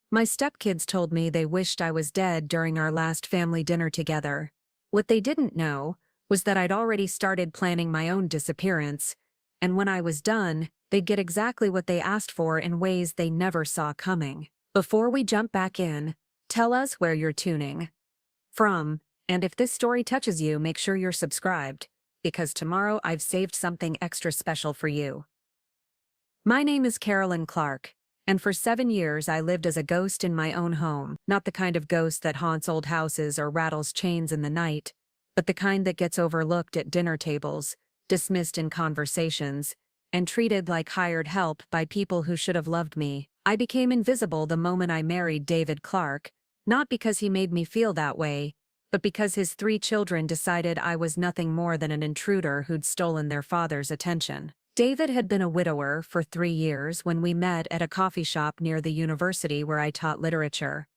My stepkids told me they wished I was dead during our last family dinner together. What they didn't know was that I'd already started planning my own disappearance, and when I was done, they'd get exactly what they asked for in ways they never saw coming. Before we jump back in, tell us where you're tuning from, and if this story touches you, make sure you're subscribed, because tomorrow I've saved something extra special for you. My name is Carolyn Clark, and for 7 years I lived as a ghost in my own home, not the kind of ghost that haunts old houses or rattles chains in the night, but the kind that gets overlooked at dinner tables, dismissed in conversations, and treated like hired help by people who should have loved me. I became invisible the moment I married David Clark, not because he made me feel that way, but because his 3 children decided I was nothing more than an intruder who'd stolen their father's attention. David had been a widower for 3 years when we met at a coffee shop near the university where I taught literature.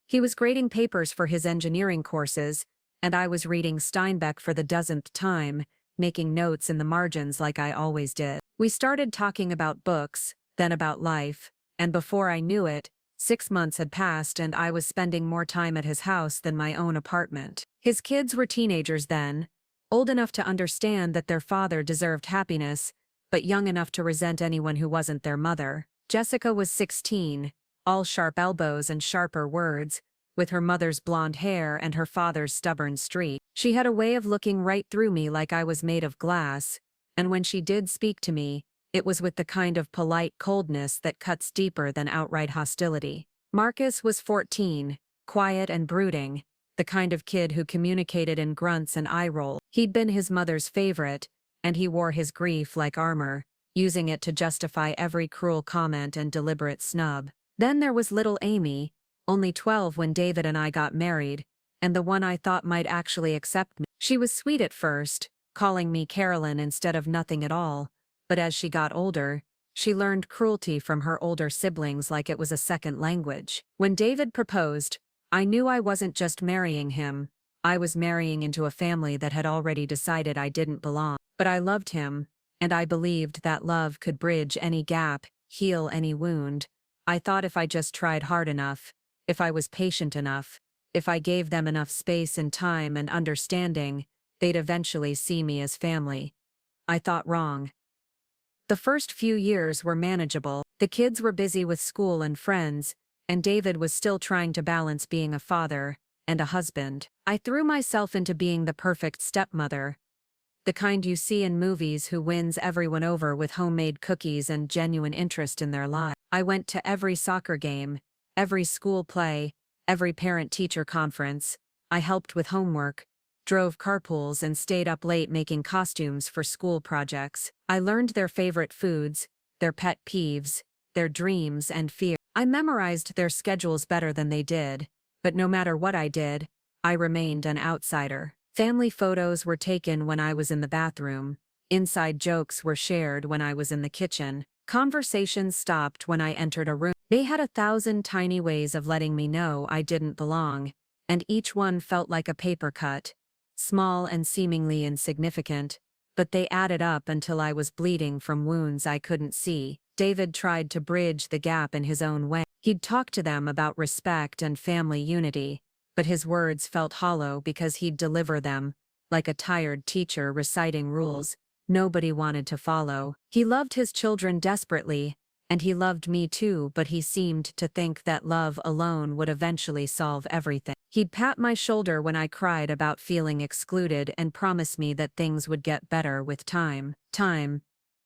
He was grading papers for his engineering courses, and I was reading Steinbeck for the dozenth time, making notes in the margins like I always did. We started talking about books, then about life, and before I knew it, 6 months had passed and I was spending more time at his house than my own apartment. His kids were teenagers then, old enough to understand that their father deserved happiness, but young enough to resent anyone who wasn't their mother. Jessica was 16, all sharp elbows and sharper words, with her mother's blonde hair and her father's stubborn streak. She had a way of looking right through me like I was made of glass, and when she did speak to me, it was with the kind of polite coldness that cuts deeper than outright hostility. Marcus was 14, quiet and brooding, the kind of kid who communicated in grunts and eye rolls. He'd been his mother's favorite, and he wore his grief like armor, using it to justify every cruel comment and deliberate snub. Then there was little Amy, only 12 when David and I got married, and the one I thought might actually accept me. She was sweet at first, calling me Carolyn instead of nothing at all, but as she got older, she learned cruelty from her older siblings like it was a second language. When David proposed, I knew I wasn't just marrying him, I was marrying into a family that had already decided I didn't belong. But I loved him, and I believed that love could bridge any gap, heal any wound. I thought if I just tried hard enough, if I was patient enough, if I gave them enough space and time and understanding, they'd eventually see me as family. I thought wrong. The first few years were manageable. The kids were busy with school and friends, and David was still trying to balance being a father and a husband. I threw myself into being the perfect stepmother, the kind you see in movies who wins everyone over with homemade cookies and genuine interest in their lives. I went to every soccer game, every school play, every parent-teacher conference. I helped with homework, drove carpools and stayed up late making costumes for school projects. I learned their favorite foods, their pet peeves, their dreams and fears. I memorized their schedules better than they did, but no matter what I did, I remained an outsider. Family photos were taken when I was in the bathroom. Inside jokes were shared when I was in the kitchen. Conversations stopped when I entered a room. They had 1,000 tiny ways of letting me know I didn't belong, and each one felt like a paper cut. Small and seemingly insignificant, but they added up until I was bleeding from wounds I couldn't see. David tried to bridge the gap in his own way. He'd talk to them about respect and family unity, but his words felt hollow because he'd deliver them, like a tired teacher reciting rules nobody wanted to follow. He loved his children desperately, and he loved me too, but he seemed to think that love alone would eventually solve everything. He'd pat my shoulder when I cried about feeling excluded and promise me that things would get better with time. Time,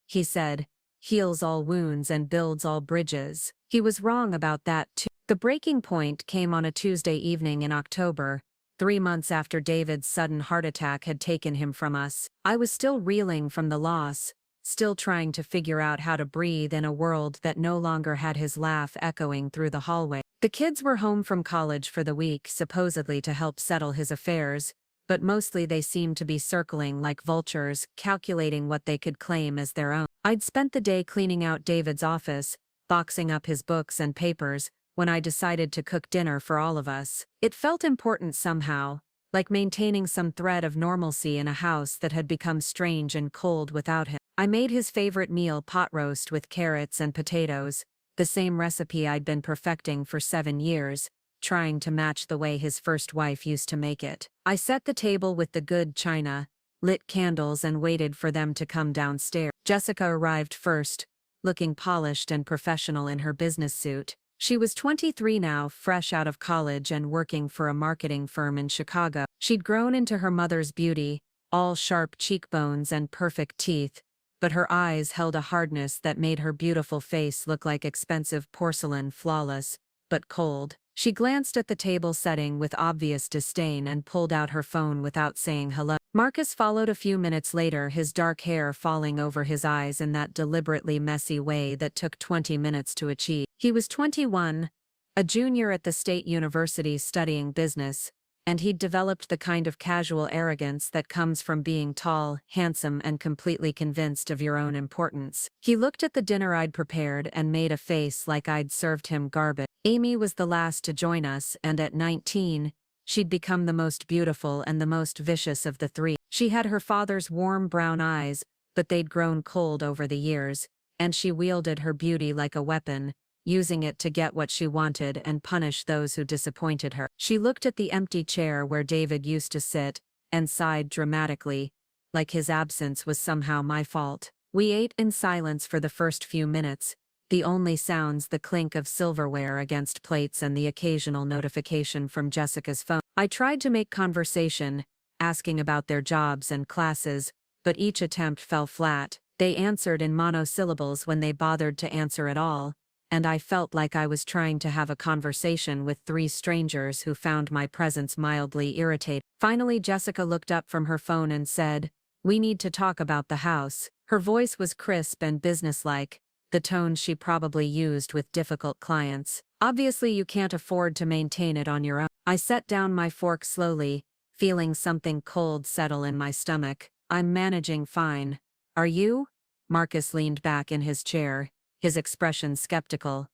he said, heals all wounds and builds all bridges. He was wrong about that too. The breaking point came on a Tuesday evening in October, 3 months after David's sudden heart attack had taken him from us. I was still reeling from the loss, still trying to figure out how to breathe in a world that no longer had his laugh echoing through the hallway. The kids were home from college for the week, supposedly to help settle his affairs, but mostly they seemed to be circling like vultures, calculating what they could claim as their own. I'd spent the day cleaning out David's office, boxing up his books and papers, when I decided to cook dinner for all of us. It felt important somehow, like maintaining some thread of normalcy in a house that had become strange and cold without him. I made his favorite meal, pot roast with carrots and potatoes, the same recipe I'd been perfecting for 7 years, trying to match the way his first wife used to make it. I set the table with the good china, lit candles and waited for them to come downstairs. Jessica arrived first, looking polished and professional in her business suit. She was 23 now, fresh out of college and working for a marketing firm in Chicago. She'd grown into her mother's beauty, all sharp cheekbones and perfect teeth, but her eyes held a hardness that made her beautiful face look like expensive porcelain, flawless, but cold. She glanced at the table setting with obvious disdain and pulled out her phone without saying hello. Marcus followed a few minutes later, his dark hair falling over his eyes in that deliberately messy way that took 20 minutes to achieve. He was 21, a junior at the state university studying business, and he'd developed the kind of casual arrogance that comes from being tall, handsome, and completely convinced of your own importance. He looked at the dinner I'd prepared and made a face like I'd served him garbage. Amy was the last to join us, and at 19, she'd become the most beautiful and the most vicious of the three. She had her father's warm brown eyes, but they'd grown cold over the years, and she wielded her beauty like a weapon, using it to get what she wanted and punish those who disappointed her. She looked at the empty chair where David used to sit, and sighed dramatically, like his absence was somehow my fault. We ate in silence for the first few minutes, the only sounds the clink of silverware against plates and the occasional notification from Jessica's phone. I tried to make conversation, asking about their jobs and classes, but each attempt fell flat. They answered in monosyllables when they bothered to answer at all, and I felt like I was trying to have a conversation with 3 strangers who found my presence mildly irritating. Finally, Jessica looked up from her phone and said, "We need to talk about the house." Her voice was crisp and businesslike, the tone she probably used with difficult clients. "Obviously you can't afford to maintain it on your own." I set down my fork slowly, feeling something cold settle in my stomach. "I'm managing fine. Are you?" Marcus leaned back in his chair, his expression skeptical.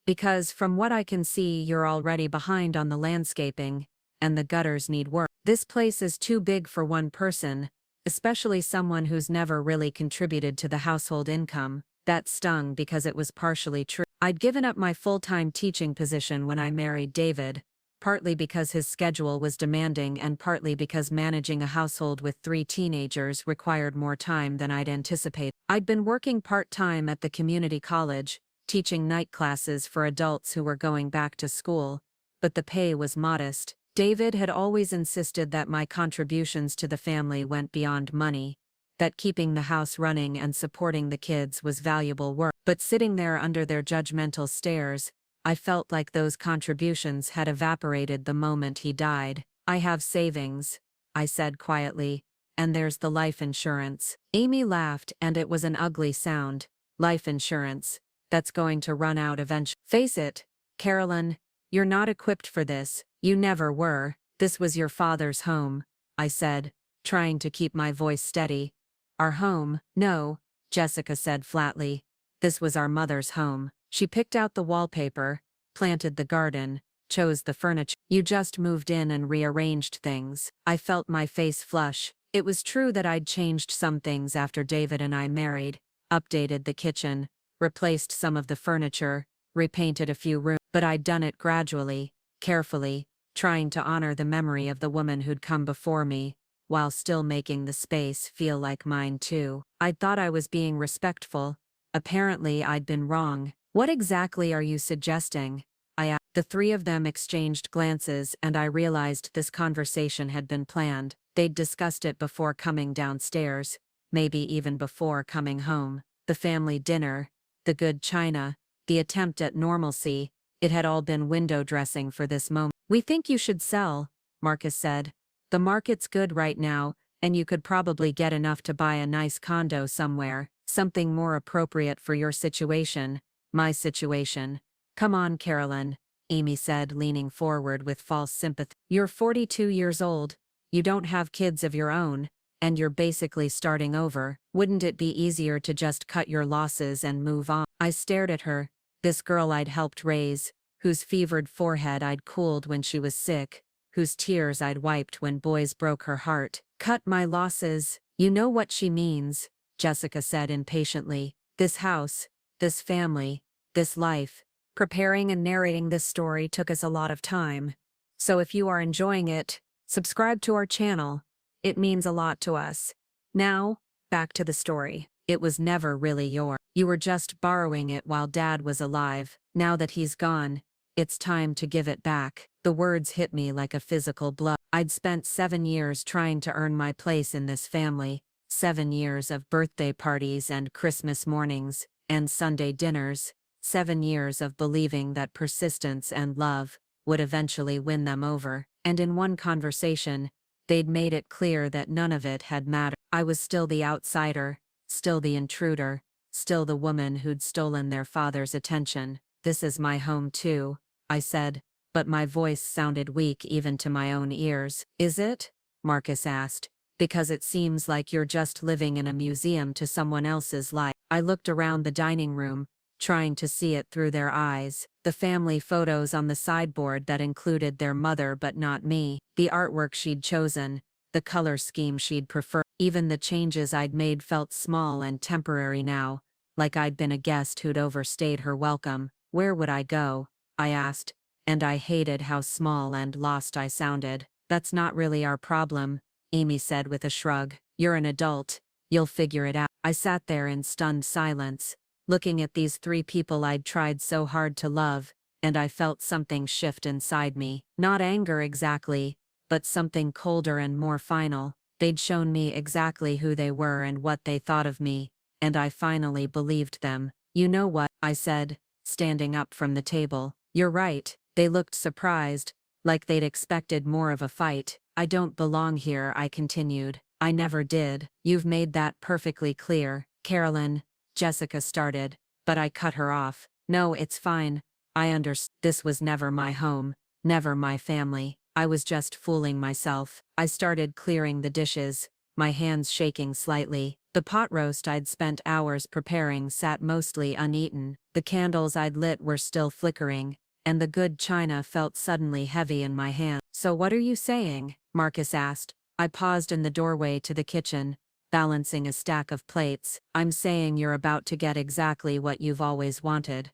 "Because from what I can see you're already behind on the landscaping, and the gutters need work. This place is too big for one person, especially someone who's never really contributed to the household income." That stung because it was partially true. I'd given up my full-time teaching position when I married David, partly because his schedule was demanding and partly because managing a household with 3 teenagers required more time than I'd anticipated. I'd been working part-time at the community college, teaching night classes for adults who were going back to school, but the pay was modest. David had always insisted that my contributions to the family went beyond money, that keeping the house running and supporting the kids was valuable work. But sitting there under their judgmental stares, I felt like those contributions had evaporated the moment he died. "I have savings," I said quietly, "and there's the life insurance." Amy laughed, and it was an ugly sound. "Life insurance? That's going to run out eventually. Face it, Carolyn, you're not equipped for this. You never were. This was your father's home," I said, trying to keep my voice steady. "Our home?" "No," Jessica said flatly. "This was our mother's home. She picked out the wallpaper, planted the garden, chose the furniture. You just moved in and rearranged things." I felt my face flush. It was true that I'd changed some things after David and I married, updated the kitchen, replaced some of the furniture, repainted a few rooms, but I'd done it gradually, carefully, trying to honor the memory of the woman who'd come before me, while still making the space feel like mine too. I'd thought I was being respectful. Apparently I'd been wrong. "What exactly are you suggesting?" I asked. The 3 of them exchanged glances, and I realized this conversation had been planned. They'd discussed it before coming downstairs, maybe even before coming home. The family dinner, the good china, the attempt at normalcy, it had all been window dressing for this moment. "We think you should sell," Marcus said. "The market's good right now, and you could probably get enough to buy a nice condo somewhere, something more appropriate for your situation, my situation." "Come on, Carolyn," Amy said, leaning forward with false sympathy. "You're 42 years old, you don't have kids of your own, and you're basically starting over. Wouldn't it be easier to just cut your losses and move on?" I stared at her, this girl I'd helped raise, whose fevered forehead I'd cooled when she was sick, whose tears I'd wiped when boys broke her heart. "Cut my losses? You know what she means," Jessica said impatiently. "This house, this family, this life. Preparing and narrating this story took us a lot of time. So if you are enjoying it, subscribe to our channel. It means a lot to us. Now, back to the story. It was never really yours. You were just borrowing it while Dad was alive. Now that he's gone, it's time to give it back. The words hit me like a physical blow. I'd spent 7 years trying to earn my place in this family. 7 years of birthday parties and Christmas mornings, and Sunday dinners. 7 years of believing that persistence and love would eventually win them over. And in one conversation, they'd made it clear that none of it had mattered. I was still the outsider, still the intruder, still the woman who'd stolen their father's attention. This is my home too, I said, but my voice sounded weak even to my own ears. Is it? Marcus asked. Because it seems like you're just living in a museum to someone else's life. I looked around the dining room, trying to see it through their eyes. The family photos on the sideboard that included their mother but not me, the artwork she'd chosen, the color scheme she'd preferred. Even the changes I'd made felt small and temporary now, like I'd been a guest who'd overstayed her welcome. Where would I go? I asked, and I hated how small and lost I sounded. That's not really our problem, Amy said with a shrug. You're an adult. You'll figure it out. I sat there in stunned silence, looking at these 3 people I'd tried so hard to love, and I felt something shift inside me. Not anger exactly, but something colder and more final. They'd shown me exactly who they were and what they thought of me, and I finally believed them. You know what? I said, standing up from the table. You're right. They looked surprised, like they'd expected more of a fight. I don't belong here, I continued. I never did. You've made that perfectly clear. Carolyn, Jessica started, but I cut her off. No, it's fine. I understand. This was never my home, never my family. I was just fooling myself. I started clearing the dishes, my hands shaking slightly. The pot roast I'd spent hours preparing sat mostly uneaten. The candles I'd lit were still flickering, and the good china felt suddenly heavy in my hand. So what are you saying? Marcus asked. I paused in the doorway to the kitchen, balancing a stack of plates. I'm saying you're about to get exactly what you've always wanted,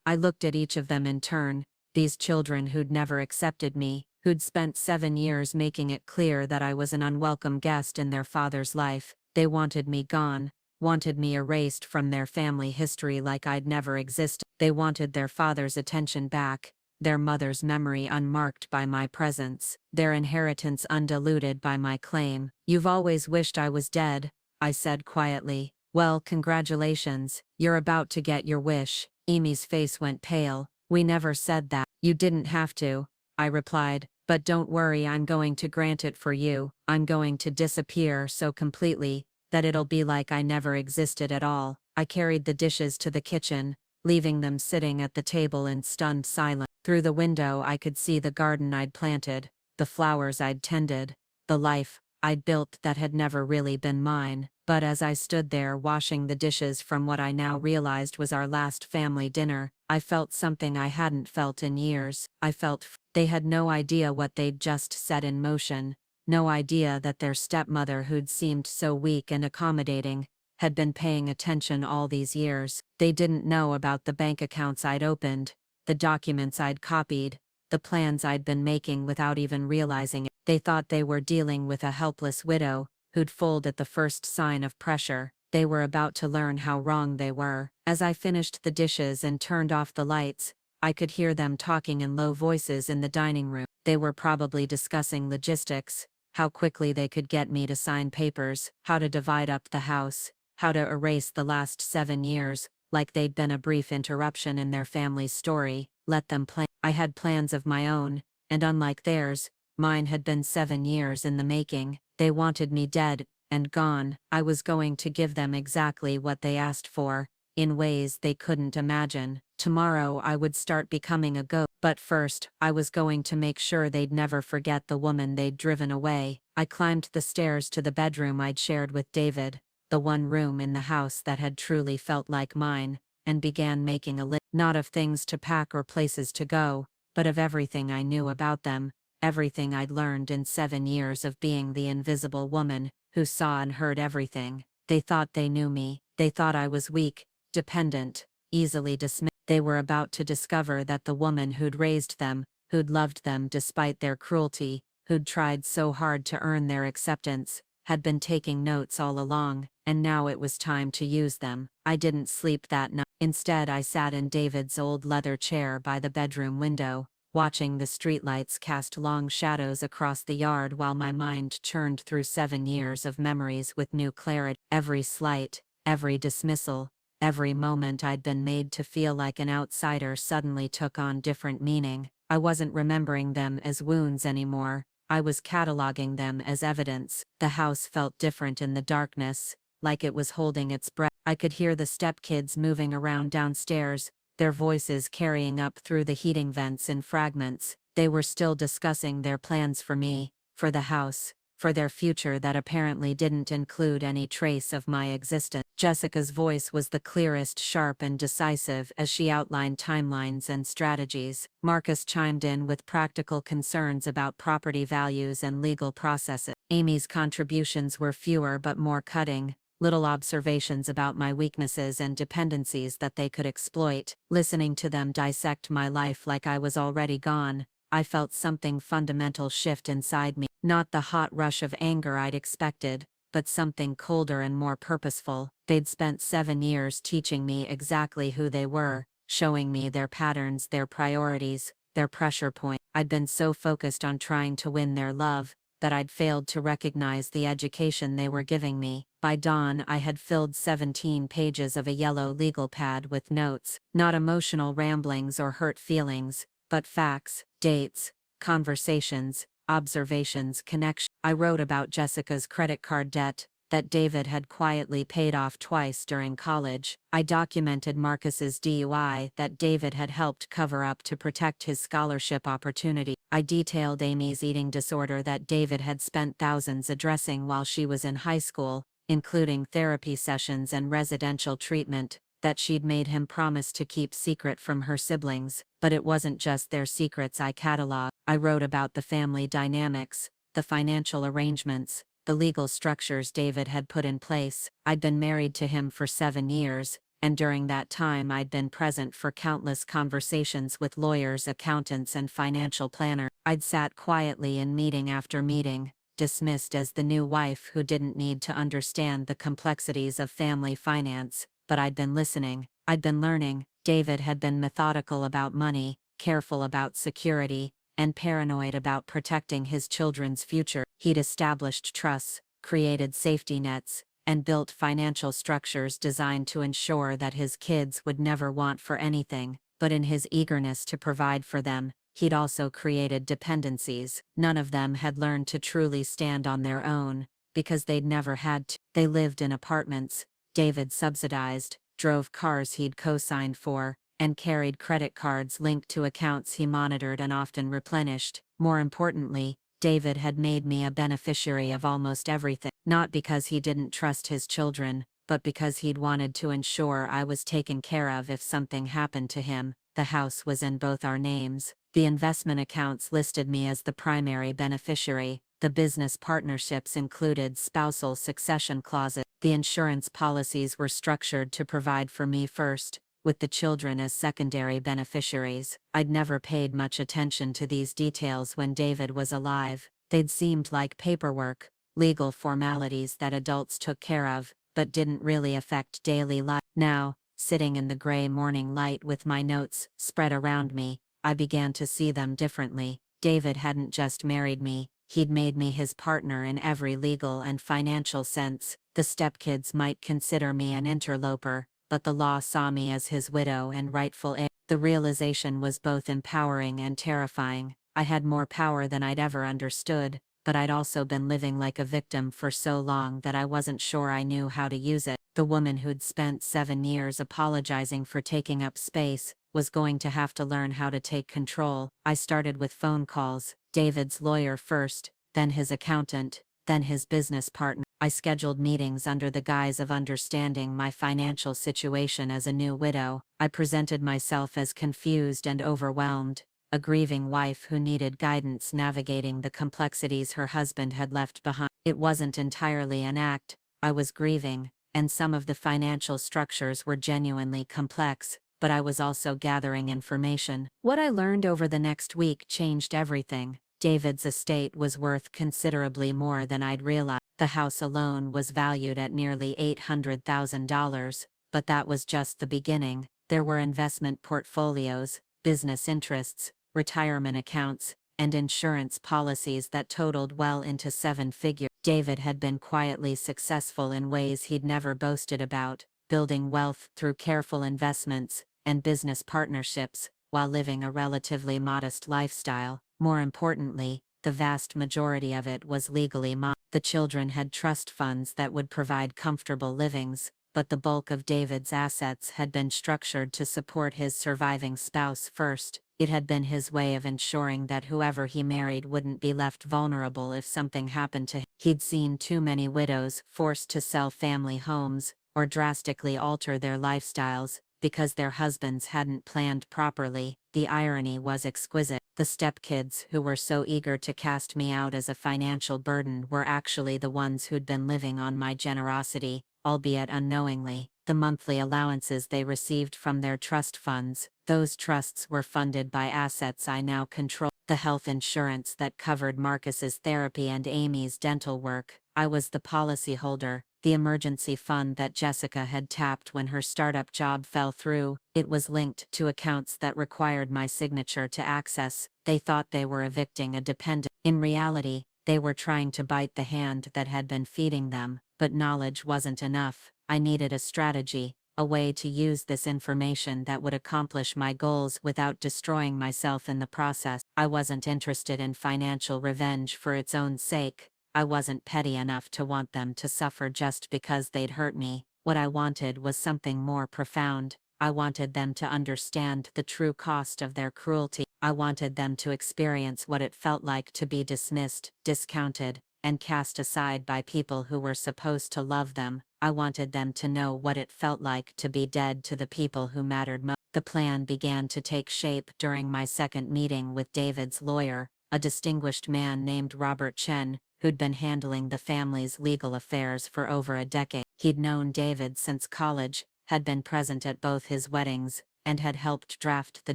I looked at each of them in turn, these children who'd never accepted me, who'd spent 7 years making it clear that I was an unwelcome guest in their father's life. They wanted me gone, wanted me erased from their family history like I'd never existed. They wanted their father's attention back, their mother's memory unmarked by my presence, their inheritance undiluted by my claim. You've always wished I was dead, I said quietly. Well, congratulations, you're about to get your wish. Amy's face went pale. We never said that. You didn't have to, I replied, but don't worry, I'm going to grant it for you. I'm going to disappear so completely that it'll be like I never existed at all. I carried the dishes to the kitchen, leaving them sitting at the table in stunned silence. Through the window I could see the garden I'd planted, the flowers I'd tended, the life I'd built that had never really been mine. But as I stood there washing the dishes from what I now realized was our last family dinner, I felt something I hadn't felt in years. I felt they had no idea what they'd just set in motion, no idea that their stepmother, who'd seemed so weak and accommodating, had been paying attention all these years. They didn't know about the bank accounts I'd opened, the documents I'd copied, the plans I'd been making without even realizing it. They thought they were dealing with a helpless widow who'd fold at the first sign of pressure. They were about to learn how wrong they were. As I finished the dishes and turned off the lights, I could hear them talking in low voices in the dining room. They were probably discussing logistics, how quickly they could get me to sign papers, how to divide up the house, how to erase the last 7 years, like they'd been a brief interruption in their family's story. Let them plan. I had plans of my own, and unlike theirs, mine had been 7 years in the making. They wanted me dead and gone. I was going to give them exactly what they asked for, in ways they couldn't imagine. Tomorrow I would start becoming a ghost. But first, I was going to make sure they'd never forget the woman they'd driven away. I climbed the stairs to the bedroom I'd shared with David, the one room in the house that had truly felt like mine, and began making a list, not of things to pack or places to go, but of everything I knew about them. Everything I'd learned in 7 years of being the invisible woman who saw and heard everything. They thought they knew me. They thought I was weak, dependent, easily dismissed. They were about to discover that the woman who'd raised them, who'd loved them despite their cruelty, who'd tried so hard to earn their acceptance, had been taking notes all along, and now it was time to use them. I didn't sleep that night. Instead, I sat in David's old leather chair by the bedroom window, watching the streetlights cast long shadows across the yard while my mind churned through 7 years of memories with new clarity. Every slight, every dismissal, every moment I'd been made to feel like an outsider suddenly took on different meaning. I wasn't remembering them as wounds anymore. I was cataloging them as evidence. The house felt different in the darkness, like it was holding its breath. I could hear the Stepkids moving around downstairs, their voices carrying up through the heating vents in fragments. They were still discussing their plans for me, for the house, for their future that apparently didn't include any trace of my existence. Jessica's voice was the clearest, sharp and decisive as she outlined timelines and strategies. Marcus chimed in with practical concerns about property values and legal processes. Amy's contributions were fewer but more cutting, little observations about my weaknesses and dependencies that they could exploit. Listening to them dissect my life like I was already gone, I felt something fundamental shift inside me. Not the hot rush of anger I'd expected, but something colder and more purposeful. They'd spent 7 years teaching me exactly who they were, showing me their patterns, their priorities, their pressure points. I'd been so focused on trying to win their love, that I'd failed to recognize the education they were giving me. By dawn, I had filled 17 pages of a yellow legal pad with notes, not emotional ramblings or hurt feelings, but facts, dates, conversations, observations, connections. I wrote about Jessica's credit card debt, that David had quietly paid off twice during college. I documented Marcus's DUI that David had helped cover up to protect his scholarship opportunity. I detailed Amy's eating disorder that David had spent thousands addressing while she was in high school, including therapy sessions and residential treatment, that she'd made him promise to keep secret from her siblings. But it wasn't just their secrets I cataloged. I wrote about the family dynamics, the financial arrangements, the legal structures David had put in place. I'd been married to him for 7 years, and during that time I'd been present for countless conversations with lawyers, accountants, and financial planners. I'd sat quietly in meeting after meeting, dismissed as the new wife who didn't need to understand the complexities of family finance, but I'd been listening. I'd been learning. David had been methodical about money, careful about security, and paranoid about protecting his children's future. He'd established trusts, created safety nets, and built financial structures designed to ensure that his kids would never want for anything, but in his eagerness to provide for them, he'd also created dependencies. None of them had learned to truly stand on their own, because they'd never had to. They lived in apartments David subsidized, drove cars he'd co-signed for, and carried credit cards linked to accounts he monitored and often replenished. More importantly, David had made me a beneficiary of almost everything, not because he didn't trust his children, but because he'd wanted to ensure I was taken care of if something happened to him. The house was in both our names. The investment accounts listed me as the primary beneficiary. The business partnerships included spousal succession clauses. The insurance policies were structured to provide for me first, with the children as secondary beneficiaries. I'd never paid much attention to these details when David was alive. They'd seemed like paperwork, legal formalities that adults took care of, but didn't really affect daily life. Now, sitting in the gray morning light with my notes spread around me, I began to see them differently. David hadn't just married me, he'd made me his partner in every legal and financial sense. The Stepkids might consider me an interloper, but the law saw me as his widow and rightful heir. The realization was both empowering and terrifying. I had more power than I'd ever understood, but I'd also been living like a victim for so long that I wasn't sure I knew how to use it. The woman who'd spent 7 years apologizing for taking up space was going to have to learn how to take control. I started with phone calls, David's lawyer first, then his accountant, then his business partner. I scheduled meetings under the guise of understanding my financial situation as a new widow. I presented myself as confused and overwhelmed, a grieving wife who needed guidance navigating the complexities her husband had left behind. It wasn't entirely an act. I was grieving, and some of the financial structures were genuinely complex, but I was also gathering information. What I learned over the next week changed everything. David's estate was worth considerably more than I'd realized. The house alone was valued at nearly $800,000, but that was just the beginning. There were investment portfolios, business interests, retirement accounts, and insurance policies that totaled well into seven figures. David had been quietly successful in ways he'd never boasted about, building wealth through careful investments and business partnerships, while living a relatively modest lifestyle. More importantly, the vast majority of it was legally mine. The children had trust funds that would provide comfortable livings, but the bulk of David's assets had been structured to support his surviving spouse first. It had been his way of ensuring that whoever he married wouldn't be left vulnerable if something happened to him. He'd seen too many widows forced to sell family homes or drastically alter their lifestyles because their husbands hadn't planned properly. The irony was exquisite. The stepkids who were so eager to cast me out as a financial burden were actually the ones who'd been living on my generosity, albeit unknowingly. The monthly allowances they received from their trust funds, those trusts were funded by assets I now control. The health insurance that covered Marcus's therapy and Amy's dental work, I was the policyholder. The emergency fund that Jessica had tapped when her startup job fell through, it was linked to accounts that required my signature to access. They thought they were evicting a dependent. In reality, they were trying to bite the hand that had been feeding them, but knowledge wasn't enough. I needed a strategy, a way to use this information that would accomplish my goals without destroying myself in the process. I wasn't interested in financial revenge for its own sake. I wasn't petty enough to want them to suffer just because they'd hurt me. What I wanted was something more profound. I wanted them to understand the true cost of their cruelty. I wanted them to experience what it felt like to be dismissed, discounted, and cast aside by people who were supposed to love them. I wanted them to know what it felt like to be dead to the people who mattered most. The plan began to take shape during my second meeting with David's lawyer, a distinguished man named Robert Chen, who'd been handling the family's legal affairs for over a decade. He'd known David since college, had been present at both his weddings, and had helped draft the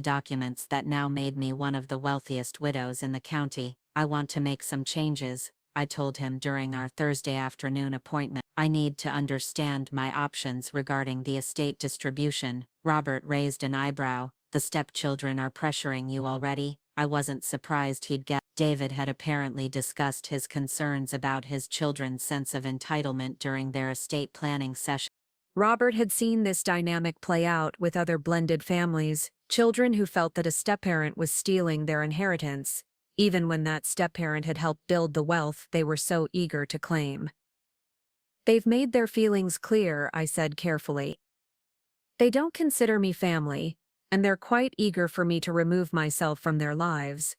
documents that now made me one of the wealthiest widows in the county. I want to make some changes, I told him during our Thursday afternoon appointment. I need to understand my options regarding the estate distribution. Robert raised an eyebrow. The stepchildren are pressuring you already? I wasn't surprised he'd get. David had apparently discussed his concerns about his children's sense of entitlement during their estate planning session. Robert had seen this dynamic play out with other blended families, children who felt that a stepparent was stealing their inheritance, even when that stepparent had helped build the wealth they were so eager to claim. They've made their feelings clear, I said carefully. They don't consider me family, and they're quite eager for me to remove myself from their lives.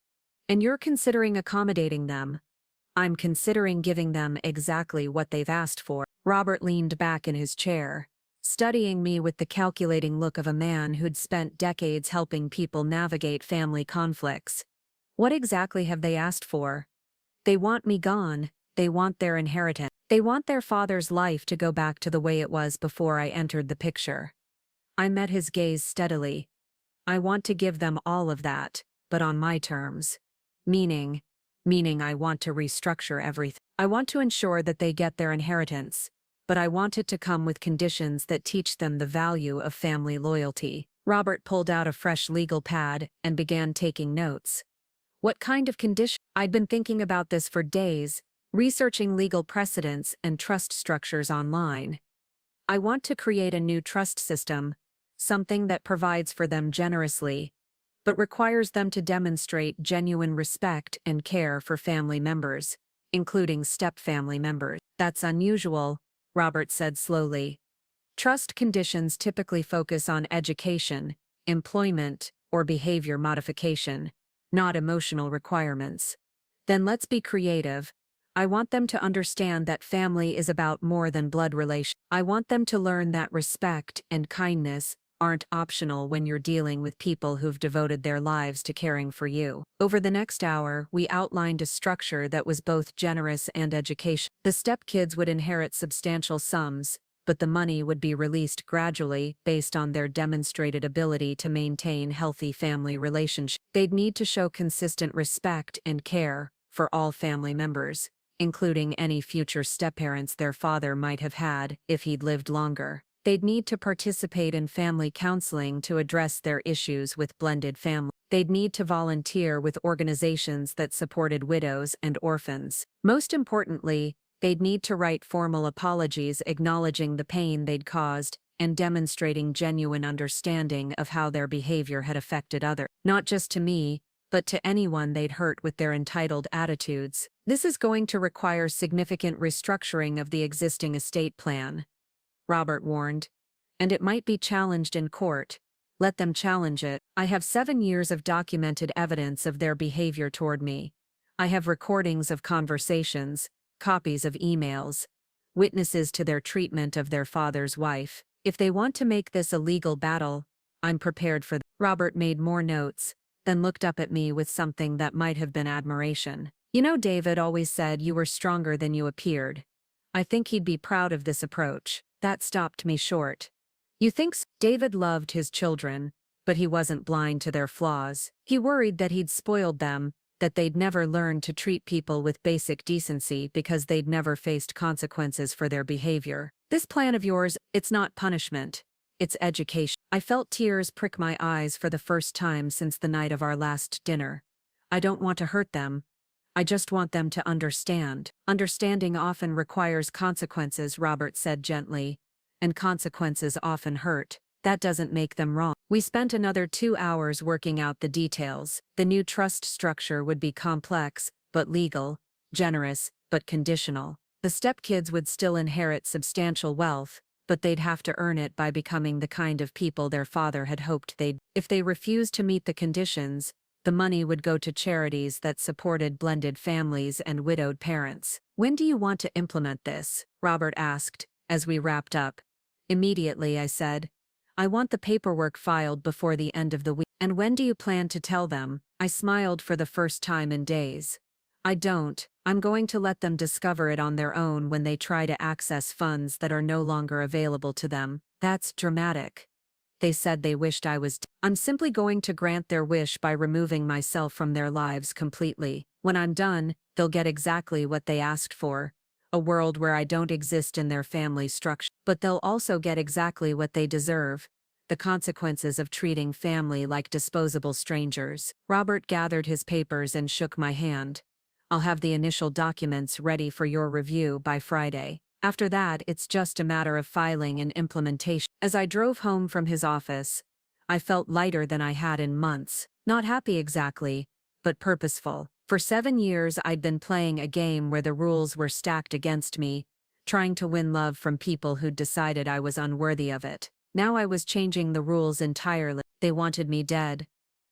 And you're considering accommodating them. I'm considering giving them exactly what they've asked for. Robert leaned back in his chair, studying me with the calculating look of a man who'd spent decades helping people navigate family conflicts. What exactly have they asked for? They want me gone. They want their inheritance. They want their father's life to go back to the way it was before I entered the picture. I met his gaze steadily. I want to give them all of that, but on my terms. Meaning I want to restructure everything. I want to ensure that they get their inheritance, but I want it to come with conditions that teach them the value of family loyalty. Robert pulled out a fresh legal pad and began taking notes. What kind of condition? I'd been thinking about this for days, researching legal precedents and trust structures online. I want to create a new trust system, something that provides for them generously, but requires them to demonstrate genuine respect and care for family members, including step-family members. That's unusual, Robert said slowly. Trust conditions typically focus on education, employment, or behavior modification, not emotional requirements. Then let's be creative. I want them to understand that family is about more than blood relation. I want them to learn that respect and kindness aren't optional when you're dealing with people who've devoted their lives to caring for you. Over the next hour, we outlined a structure that was both generous and educational. The stepkids would inherit substantial sums, but the money would be released gradually based on their demonstrated ability to maintain healthy family relationships. They'd need to show consistent respect and care for all family members, including any future stepparents their father might have had if he'd lived longer. They'd need to participate in family counseling to address their issues with blended families. They'd need to volunteer with organizations that supported widows and orphans. Most importantly, they'd need to write formal apologies acknowledging the pain they'd caused and demonstrating genuine understanding of how their behavior had affected others. Not just to me, but to anyone they'd hurt with their entitled attitudes. This is going to require significant restructuring of the existing estate plan, Robert warned, and it might be challenged in court. Let them challenge it. I have 7 years of documented evidence of their behavior toward me. I have recordings of conversations, copies of emails, witnesses to their treatment of their father's wife. If they want to make this a legal battle, I'm prepared for that. Robert made more notes, then looked up at me with something that might have been admiration. You know, David always said you were stronger than you appeared. I think he'd be proud of this approach. That stopped me short. You think so? David loved his children, but he wasn't blind to their flaws. He worried that he'd spoiled them, that they'd never learned to treat people with basic decency because they'd never faced consequences for their behavior. This plan of yours, it's not punishment. It's education. I felt tears prick my eyes for the first time since the night of our last dinner. I don't want to hurt them. I just want them to understand. Understanding often requires consequences, Robert said gently, and consequences often hurt. That doesn't make them wrong. We spent another 2 hours working out the details. The new trust structure would be complex, but legal, generous, but conditional. The stepkids would still inherit substantial wealth, but they'd have to earn it by becoming the kind of people their father had hoped they'd. If they refused to meet the conditions, the money would go to charities that supported blended families and widowed parents. When do you want to implement this? Robert asked, as we wrapped up. Immediately, I said. I want the paperwork filed before the end of the week. And when do you plan to tell them? I smiled for the first time in days. I don't. I'm going to let them discover it on their own when they try to access funds that are no longer available to them. That's dramatic. They said they wished I was dead. I'm simply going to grant their wish by removing myself from their lives completely. When I'm done, they'll get exactly what they asked for. A world where I don't exist in their family structure. But they'll also get exactly what they deserve. The consequences of treating family like disposable strangers. Robert gathered his papers and shook my hand. I'll have the initial documents ready for your review by Friday. After that, it's just a matter of filing and implementation. As I drove home from his office, I felt lighter than I had in months. Not happy exactly, but purposeful. For 7 years, I'd been playing a game where the rules were stacked against me, trying to win love from people who'd decided I was unworthy of it. Now I was changing the rules entirely. They wanted me dead.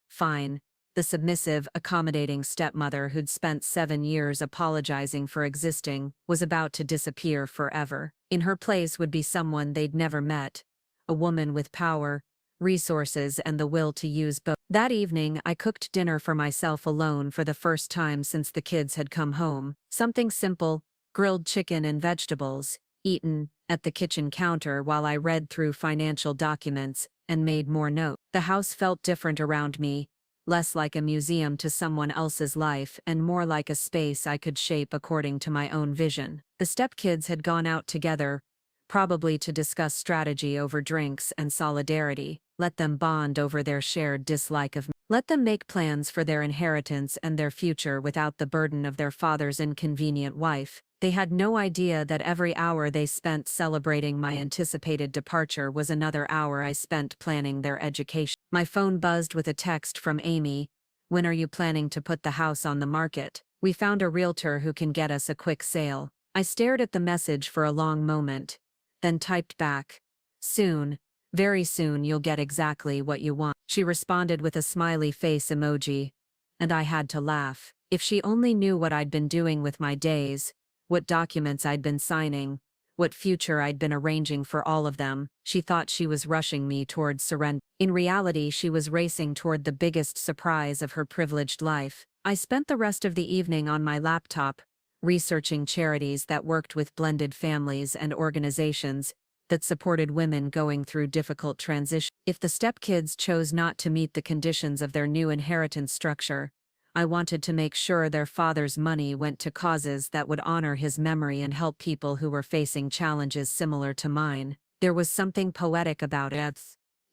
Fine. The submissive, accommodating stepmother who'd spent 7 years apologizing for existing was about to disappear forever. In her place would be someone they'd never met, a woman with power, resources, and the will to use both. That evening, I cooked dinner for myself alone for the first time since the kids had come home. Something simple, grilled chicken and vegetables, eaten at the kitchen counter while I read through financial documents and made more notes. The house felt different around me, less like a museum to someone else's life and more like a space I could shape according to my own vision. The stepkids had gone out together, probably to discuss strategy over drinks and solidarity. Let them bond over their shared dislike of me. Let them make plans for their inheritance and their future without the burden of their father's inconvenient wife. They had no idea that every hour they spent celebrating my anticipated departure was another hour I spent planning their education. My phone buzzed with a text from Amy. When are you planning to put the house on the market? We found a realtor who can get us a quick sale. I stared at the message for a long moment, then typed back. Soon, very soon you'll get exactly what you want. She responded with a smiley face emoji, and I had to laugh. If she only knew what I'd been doing with my days, what documents I'd been signing, what future I'd been arranging for all of them. She thought she was rushing me toward surrender. In reality, she was racing toward the biggest surprise of her privileged life. I spent the rest of the evening on my laptop, researching charities that worked with blended families and organizations that supported women going through difficult transitions. If the stepkids chose not to meet the conditions of their new inheritance structure, I wanted to make sure their father's money went to causes that would honor his memory and help people who were facing challenges similar to mine. There was something poetic about it.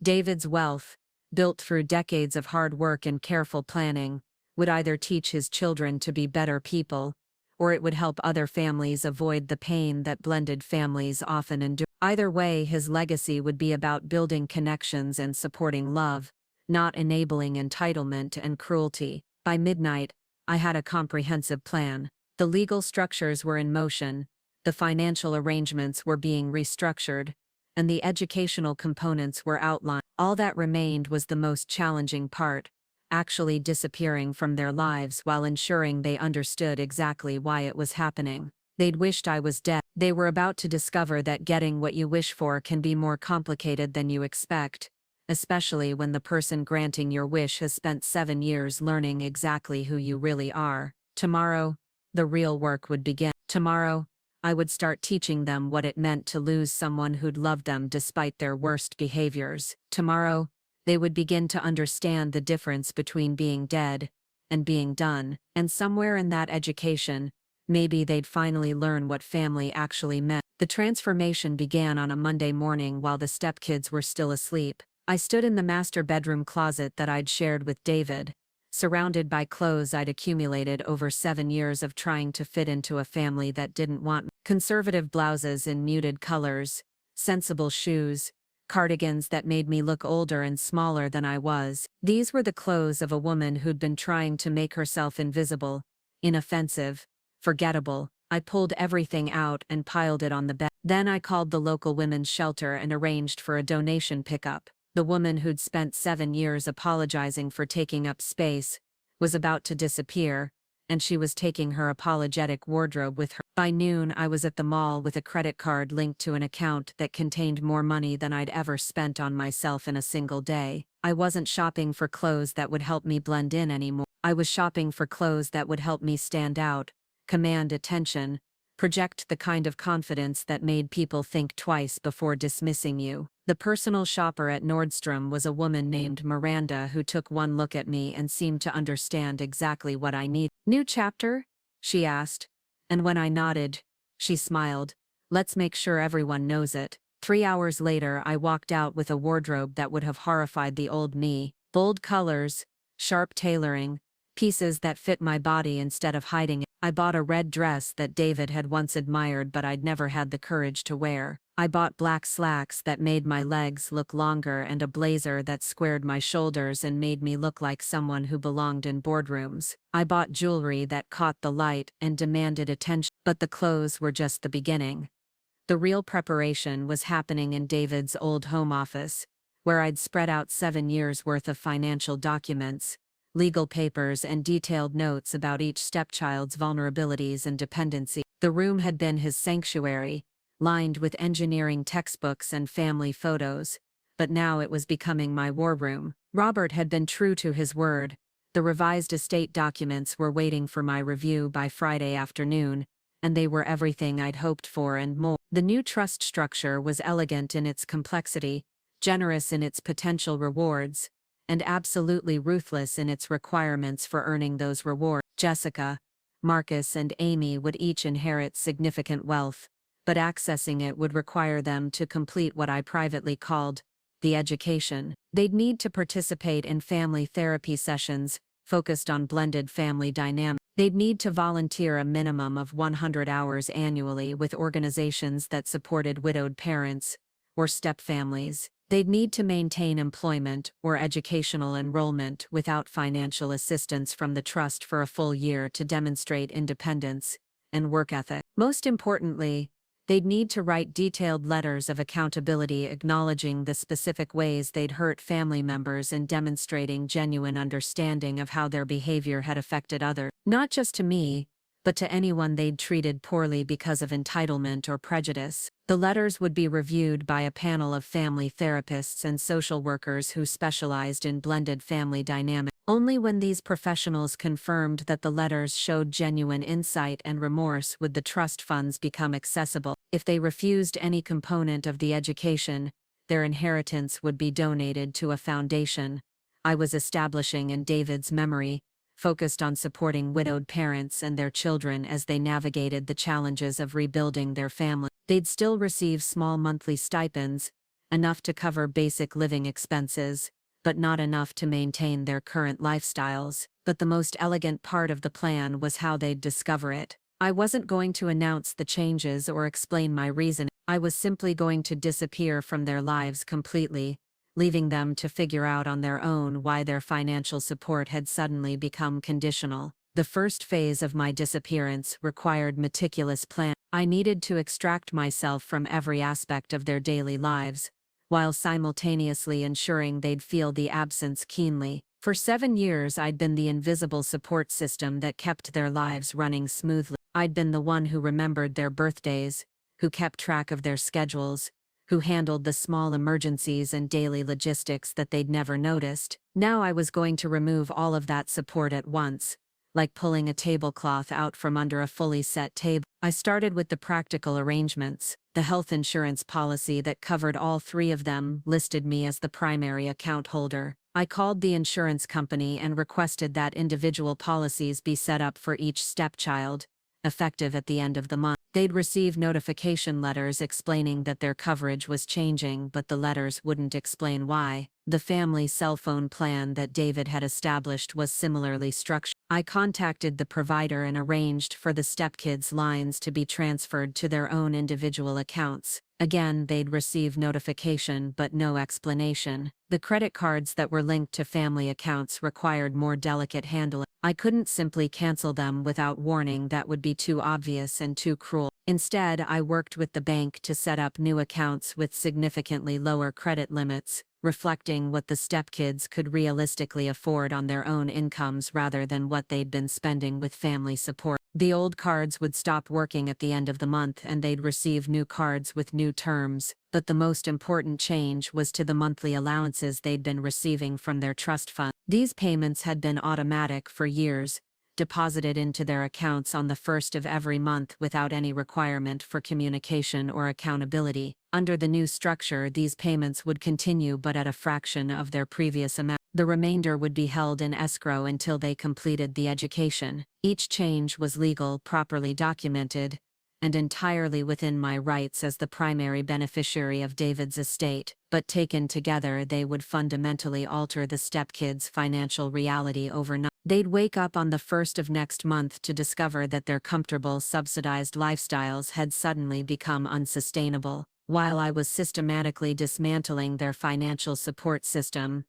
David's wealth, built through decades of hard work and careful planning, would either teach his children to be better people, or it would help other families avoid the pain that blended families often endure. Either way, his legacy would be about building connections and supporting love, not enabling entitlement and cruelty. By midnight, I had a comprehensive plan. The legal structures were in motion, the financial arrangements were being restructured, and the educational components were outlined. All that remained was the most challenging part, actually disappearing from their lives while ensuring they understood exactly why it was happening. They'd wished I was dead. They were about to discover that getting what you wish for can be more complicated than you expect, especially when the person granting your wish has spent 7 years learning exactly who you really are. Tomorrow, the real work would begin. Tomorrow, I would start teaching them what it meant to lose someone who'd loved them despite their worst behaviors. Tomorrow, they would begin to understand the difference between being dead and being done, and somewhere in that education, maybe they'd finally learn what family actually meant. The transformation began on a Monday morning while the stepkids were still asleep. I stood in the master bedroom closet that I'd shared with David, surrounded by clothes I'd accumulated over 7 years of trying to fit into a family that didn't want me. Conservative blouses in muted colors, sensible shoes, cardigans that made me look older and smaller than I was. These were the clothes of a woman who'd been trying to make herself invisible, inoffensive, forgettable. I pulled everything out and piled it on the bed. Then I called the local women's shelter and arranged for a donation pickup. The woman who'd spent 7 years apologizing for taking up space was about to disappear, and she was taking her apologetic wardrobe with her. By noon, I was at the mall with a credit card linked to an account that contained more money than I'd ever spent on myself in a single day. I wasn't shopping for clothes that would help me blend in anymore. I was shopping for clothes that would help me stand out, command attention, project the kind of confidence that made people think twice before dismissing you. The personal shopper at Nordstrom was a woman named Miranda who took one look at me and seemed to understand exactly what I needed. "New chapter?" she asked, and when I nodded, she smiled. "Let's make sure everyone knows it." 3 hours later, I walked out with a wardrobe that would have horrified the old me. Bold colors, sharp tailoring, pieces that fit my body instead of hiding it. I bought a red dress that David had once admired but I'd never had the courage to wear. I bought black slacks that made my legs look longer and a blazer that squared my shoulders and made me look like someone who belonged in boardrooms. I bought jewelry that caught the light and demanded attention. But the clothes were just the beginning. The real preparation was happening in David's old home office, where I'd spread out 7 years' worth of financial documents, legal papers and detailed notes about each stepchild's vulnerabilities and dependency. The room had been his sanctuary, lined with engineering textbooks and family photos, but now it was becoming my war room. Robert had been true to his word. The revised estate documents were waiting for my review by Friday afternoon, and they were everything I'd hoped for and more. The new trust structure was elegant in its complexity, generous in its potential rewards, and absolutely ruthless in its requirements for earning those rewards. Jessica, Marcus, and Amy would each inherit significant wealth, but accessing it would require them to complete what I privately called the education. They'd need to participate in family therapy sessions focused on blended family dynamics. They'd need to volunteer a minimum of 100 hours annually with organizations that supported widowed parents or stepfamilies. They'd need to maintain employment or educational enrollment without financial assistance from the trust for a full year to demonstrate independence and work ethic. Most importantly, they'd need to write detailed letters of accountability acknowledging the specific ways they'd hurt family members and demonstrating genuine understanding of how their behavior had affected others. Not just to me, but to anyone they'd treated poorly because of entitlement or prejudice. The letters would be reviewed by a panel of family therapists and social workers who specialized in blended family dynamics. Only when these professionals confirmed that the letters showed genuine insight and remorse would the trust funds become accessible. If they refused any component of the education, their inheritance would be donated to a foundation I was establishing in David's memory, focused on supporting widowed parents and their children as they navigated the challenges of rebuilding their family. They'd still receive small monthly stipends, enough to cover basic living expenses, but not enough to maintain their current lifestyles. But the most elegant part of the plan was how they'd discover it. I wasn't going to announce the changes or explain my reason. I was simply going to disappear from their lives completely, leaving them to figure out on their own why their financial support had suddenly become conditional. The first phase of my disappearance required meticulous planning. I needed to extract myself from every aspect of their daily lives, while simultaneously ensuring they'd feel the absence keenly. For 7 years I'd been the invisible support system that kept their lives running smoothly. I'd been the one who remembered their birthdays, who kept track of their schedules, who handled the small emergencies and daily logistics that they'd never noticed. Now I was going to remove all of that support at once, like pulling a tablecloth out from under a fully set table. I started with the practical arrangements. The health insurance policy that covered all three of them listed me as the primary account holder. I called the insurance company and requested that individual policies be set up for each stepchild, effective at the end of the month. They'd receive notification letters explaining that their coverage was changing, but the letters wouldn't explain why. The family cell phone plan that David had established was similarly structured. I contacted the provider and arranged for the Stepkids lines to be transferred to their own individual accounts. Again, they'd receive notification but no explanation. The credit cards that were linked to family accounts required more delicate handling. I couldn't simply cancel them without warning. That would be too obvious and too cruel. Instead, I worked with the bank to set up new accounts with significantly lower credit limits, reflecting what the Stepkids could realistically afford on their own incomes rather than what they'd been spending with family support. The old cards would stop working at the end of the month and they'd receive new cards with new terms, but the most important change was to the monthly allowances they'd been receiving from their trust fund. These payments had been automatic for years, deposited into their accounts on the first of every month without any requirement for communication or accountability. Under the new structure, these payments would continue but at a fraction of their previous amount. The remainder would be held in escrow until they completed the education. Each change was legal, properly documented, and entirely within my rights as the primary beneficiary of David's estate, but taken together they would fundamentally alter the Stepkids' financial reality overnight. They'd wake up on the first of next month to discover that their comfortable, subsidized lifestyles had suddenly become unsustainable. While I was systematically dismantling their financial support system,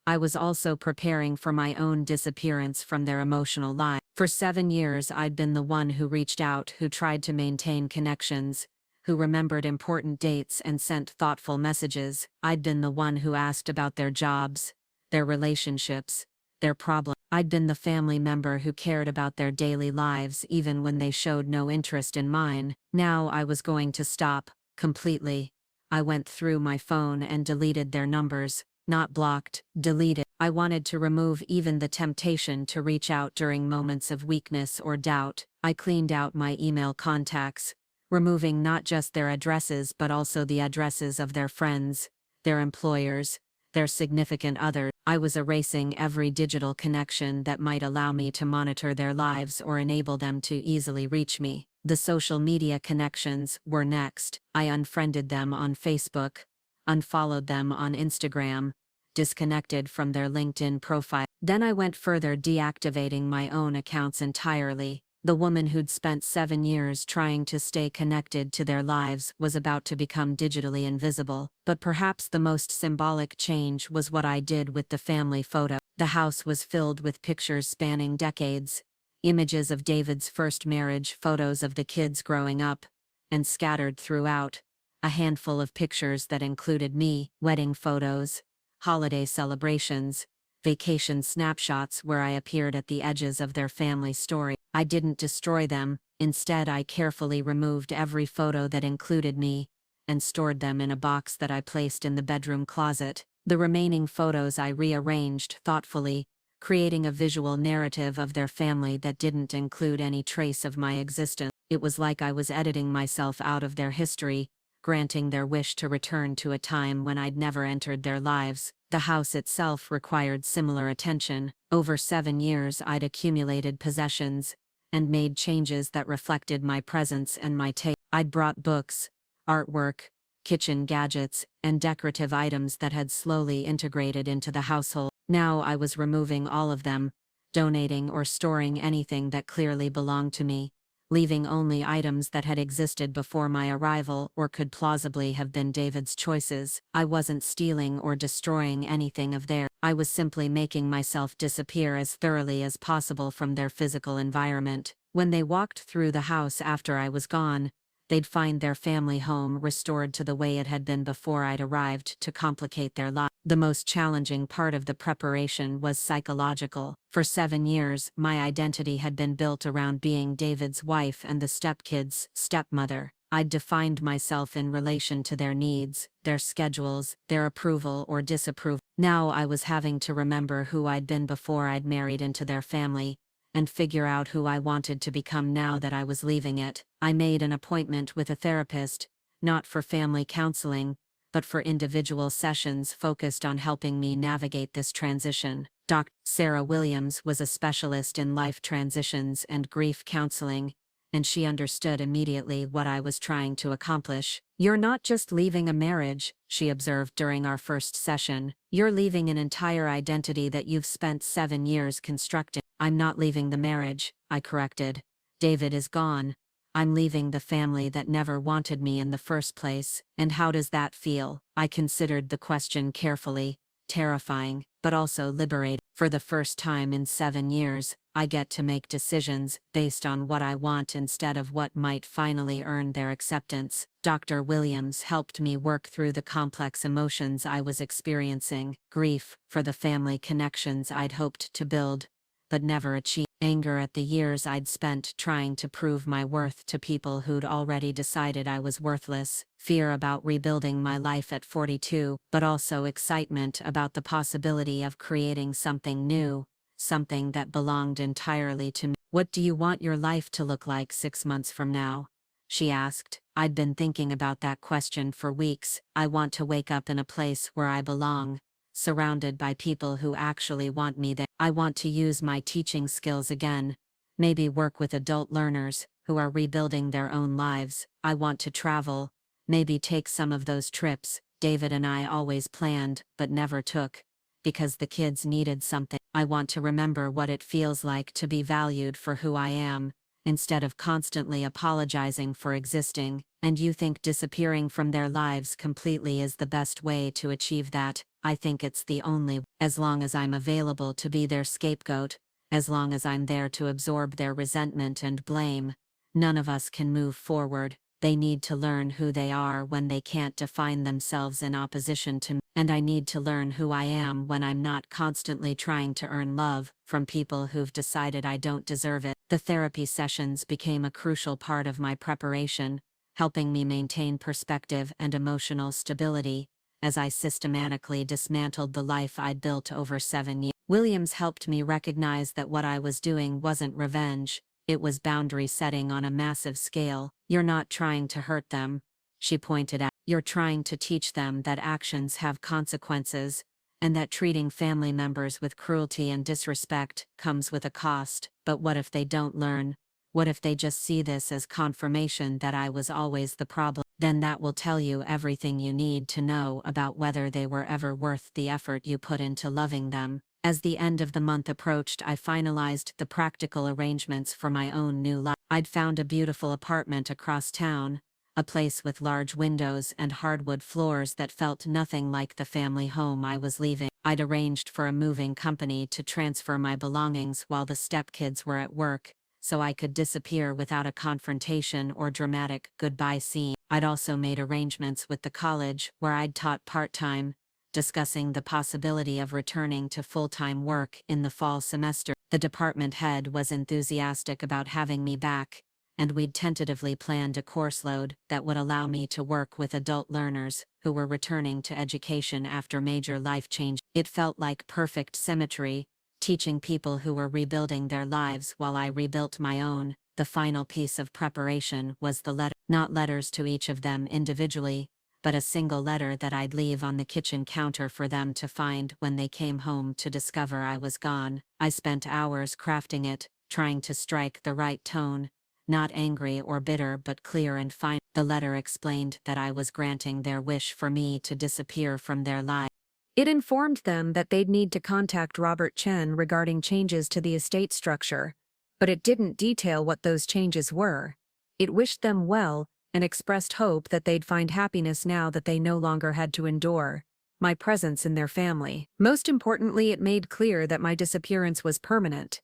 I was also preparing for my own disappearance from their emotional life. For 7 years I'd been the one who reached out, who tried to maintain connections, who remembered important dates and sent thoughtful messages. I'd been the one who asked about their jobs, their relationships, their problems. I'd been the family member who cared about their daily lives even when they showed no interest in mine. Now I was going to stop, completely. I went through my phone and deleted their numbers. Not blocked, deleted. I wanted to remove even the temptation to reach out during moments of weakness or doubt. I cleaned out my email contacts, removing not just their addresses but also the addresses of their friends, their employers, their significant others. I was erasing every digital connection that might allow me to monitor their lives or enable them to easily reach me. The social media connections were next. I unfriended them on Facebook, unfollowed them on Instagram, disconnected from their LinkedIn profile. Then I went further, deactivating my own accounts entirely. The woman who'd spent 7 years trying to stay connected to their lives was about to become digitally invisible. But perhaps the most symbolic change was what I did with the family photo. The house was filled with pictures spanning decades, images of David's first marriage, photos of the kids growing up, and scattered throughout, a handful of pictures that included me, wedding photos, holiday celebrations, vacation snapshots where I appeared at the edges of their family story. I didn't destroy them. Instead, I carefully removed every photo that included me and stored them in a box that I placed in the bedroom closet. The remaining photos I rearranged thoughtfully, creating a visual narrative of their family that didn't include any trace of my existence. It was like I was editing myself out of their history, granting their wish to return to a time when I'd never entered their lives. The house itself required similar attention. Over 7 years I'd accumulated possessions and made changes that reflected my presence and my taste. I'd brought books, artwork, kitchen gadgets, and decorative items that had slowly integrated into the household. Now I was removing all of them, donating or storing anything that clearly belonged to me, leaving only items that had existed before my arrival or could plausibly have been David's choices. I wasn't stealing or destroying anything of theirs. I was simply making myself disappear as thoroughly as possible from their physical environment. When they walked through the house after I was gone, they'd find their family home restored to the way it had been before I'd arrived to complicate their lives. The most challenging part of the preparation was psychological. For 7 years, my identity had been built around being David's wife and the Stepkids' stepmother. I'd defined myself in relation to their needs, their schedules, their approval or disapproval. Now I was having to remember who I'd been before I'd married into their family, and figure out who I wanted to become now that I was leaving it. I made an appointment with a therapist, not for family counseling, but for individual sessions focused on helping me navigate this transition. Dr. Sarah Williams was a specialist in life transitions and grief counseling, and she understood immediately what I was trying to accomplish. "You're not just leaving a marriage," she observed during our first session. "You're leaving an entire identity that you've spent 7 years constructing." "I'm not leaving the marriage," I corrected. "David is gone. I'm leaving the family that never wanted me in the first place." "And how does that feel?" I considered the question carefully. Terrifying, but also liberating. For the first time in 7 years, I get to make decisions based on what I want instead of what might finally earn their acceptance. Dr. Williams helped me work through the complex emotions I was experiencing: grief for the family connections I'd hoped to build, but never achieved; anger at the years I'd spent trying to prove my worth to people who'd already decided I was worthless; fear about rebuilding my life at 42, but also excitement about the possibility of creating something new, something that belonged entirely to me. "What do you want your life to look like 6 months from now?" she asked. I'd been thinking about that question for weeks. "I want to wake up in a place where I belong, surrounded by people who actually want me there. I want to use my teaching skills again, maybe work with adult learners who are rebuilding their own lives. I want to travel, maybe take some of those trips David and I always planned but never took, because the kids needed something. I want to remember what it feels like to be valued for who I am, instead of constantly apologizing for existing." "And you think disappearing from their lives completely is the best way to achieve that?" "I think it's the only. As long as I'm available to be their scapegoat, as long as I'm there to absorb their resentment and blame, none of us can move forward. They need to learn who they are when they can't define themselves in opposition to me. And I need to learn who I am when I'm not constantly trying to earn love from people who've decided I don't deserve it." The therapy sessions became a crucial part of my preparation, helping me maintain perspective and emotional stability as I systematically dismantled the life I'd built over 7 years. Williams helped me recognize that what I was doing wasn't revenge, it was boundary setting on a massive scale. "You're not trying to hurt them," she pointed out. "You're trying to teach them that actions have consequences, and that treating family members with cruelty and disrespect comes with a cost. But what if they don't learn? What if they just see this as confirmation that I was always the problem? Then that will tell you everything you need to know about whether they were ever worth the effort you put into loving them." As the end of the month approached, I finalized the practical arrangements for my own new life. I'd found a beautiful apartment across town, a place with large windows and hardwood floors that felt nothing like the family home I was leaving. I'd arranged for a moving company to transfer my belongings while the stepkids were at work, so I could disappear without a confrontation or dramatic goodbye scene. I'd also made arrangements with the college where I'd taught part-time, discussing the possibility of returning to full-time work in the fall semester. The department head was enthusiastic about having me back, and we'd tentatively planned a course load that would allow me to work with adult learners who were returning to education after major life change. It felt like perfect symmetry, teaching people who were rebuilding their lives while I rebuilt my own. The final piece of preparation was the letter, not letters to each of them individually, but a single letter that I'd leave on the kitchen counter for them to find when they came home to discover I was gone. I spent hours crafting it, trying to strike the right tone, not angry or bitter but clear and fine. The letter explained that I was granting their wish for me to disappear from their lives. It informed them that they'd need to contact Robert Chen regarding changes to the estate structure, but it didn't detail what those changes were. It wished them well and expressed hope that they'd find happiness now that they no longer had to endure my presence in their family. Most importantly, it made clear that my disappearance was permanent.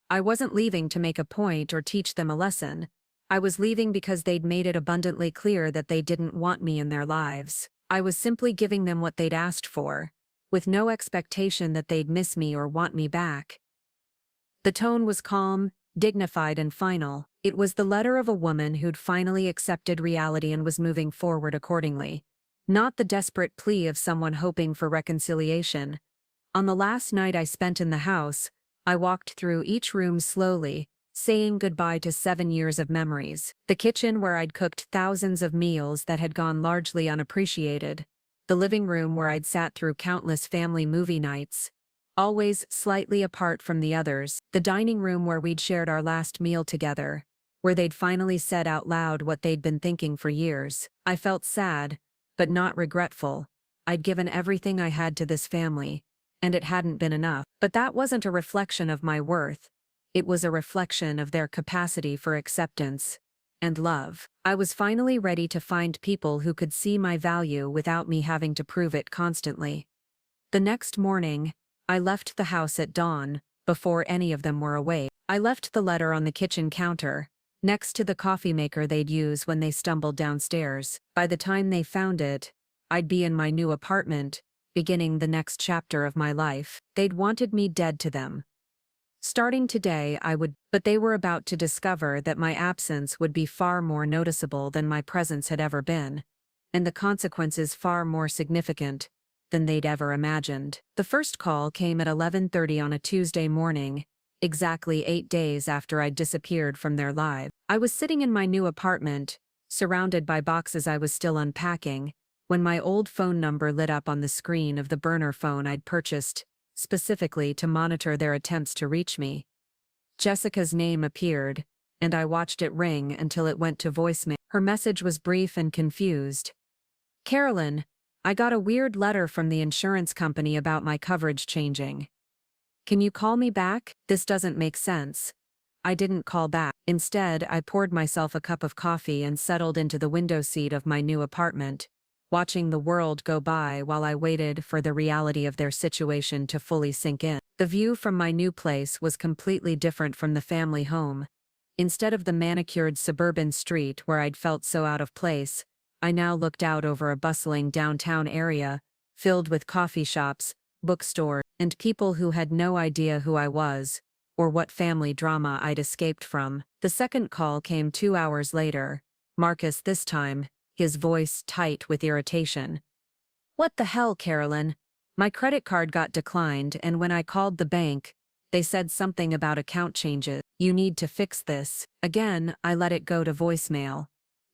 I wasn't leaving to make a point or teach them a lesson. I was leaving because they'd made it abundantly clear that they didn't want me in their lives. I was simply giving them what they'd asked for, with no expectation that they'd miss me or want me back. The tone was calm, dignified and final. It was the letter of a woman who'd finally accepted reality and was moving forward accordingly. Not the desperate plea of someone hoping for reconciliation. On the last night I spent in the house, I walked through each room slowly, saying goodbye to 7 years of memories. The kitchen where I'd cooked thousands of meals that had gone largely unappreciated. The living room where I'd sat through countless family movie nights, always slightly apart from the others. The dining room where we'd shared our last meal together, where they'd finally said out loud what they'd been thinking for years. I felt sad, but not regretful. I'd given everything I had to this family, and it hadn't been enough. But that wasn't a reflection of my worth. It was a reflection of their capacity for acceptance and love. I was finally ready to find people who could see my value without me having to prove it constantly. The next morning, I left the house at dawn, before any of them were awake. I left the letter on the kitchen counter, next to the coffee maker they'd use when they stumbled downstairs. By the time they found it, I'd be in my new apartment, beginning the next chapter of my life. They'd wanted me dead to them. Starting today but they were about to discover that my absence would be far more noticeable than my presence had ever been, and the consequences far more significant than they'd ever imagined. The first call came at 11:30 on a Tuesday morning, exactly 8 days after I'd disappeared from their lives. I was sitting in my new apartment, surrounded by boxes I was still unpacking, when my old phone number lit up on the screen of the burner phone I'd purchased specifically to monitor their attempts to reach me. Jessica's name appeared, and I watched it ring until it went to voicemail. Her message was brief and confused. "Carolyn, I got a weird letter from the insurance company about my coverage changing. Can you call me back? This doesn't make sense." I didn't call back. Instead, I poured myself a cup of coffee and settled into the window seat of my new apartment, watching the world go by while I waited for the reality of their situation to fully sink in. The view from my new place was completely different from the family home. Instead of the manicured suburban street where I'd felt so out of place, I now looked out over a bustling downtown area, filled with coffee shops, bookstores, and people who had no idea who I was, or what family drama I'd escaped from. The second call came 2 hours later. Marcus this time, his voice tight with irritation. "What the hell, Carolyn? My credit card got declined, and when I called the bank, they said something about account changes. You need to fix this." Again, I let it go to voicemail.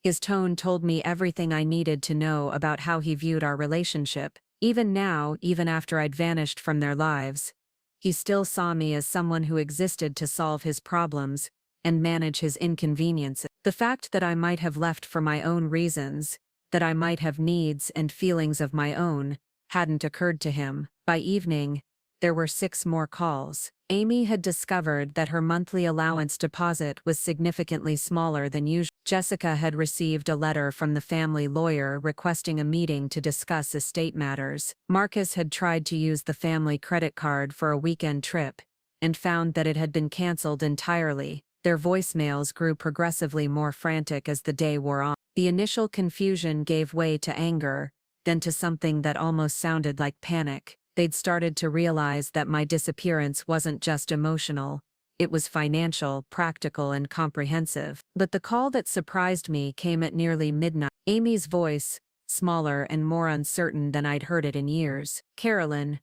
His tone told me everything I needed to know about how he viewed our relationship. Even now, even after I'd vanished from their lives, he still saw me as someone who existed to solve his problems and manage his inconveniences. The fact that I might have left for my own reasons, that I might have needs and feelings of my own, hadn't occurred to him. By evening, there were 6 more calls. Amy had discovered that her monthly allowance deposit was significantly smaller than usual. Jessica had received a letter from the family lawyer requesting a meeting to discuss estate matters. Marcus had tried to use the family credit card for a weekend trip, and found that it had been canceled entirely. Their voicemails grew progressively more frantic as the day wore on. The initial confusion gave way to anger, then to something that almost sounded like panic. They'd started to realize that my disappearance wasn't just emotional, it was financial, practical, and comprehensive. But the call that surprised me came at nearly midnight. Amy's voice, smaller and more uncertain than I'd heard it in years. "Carolyn,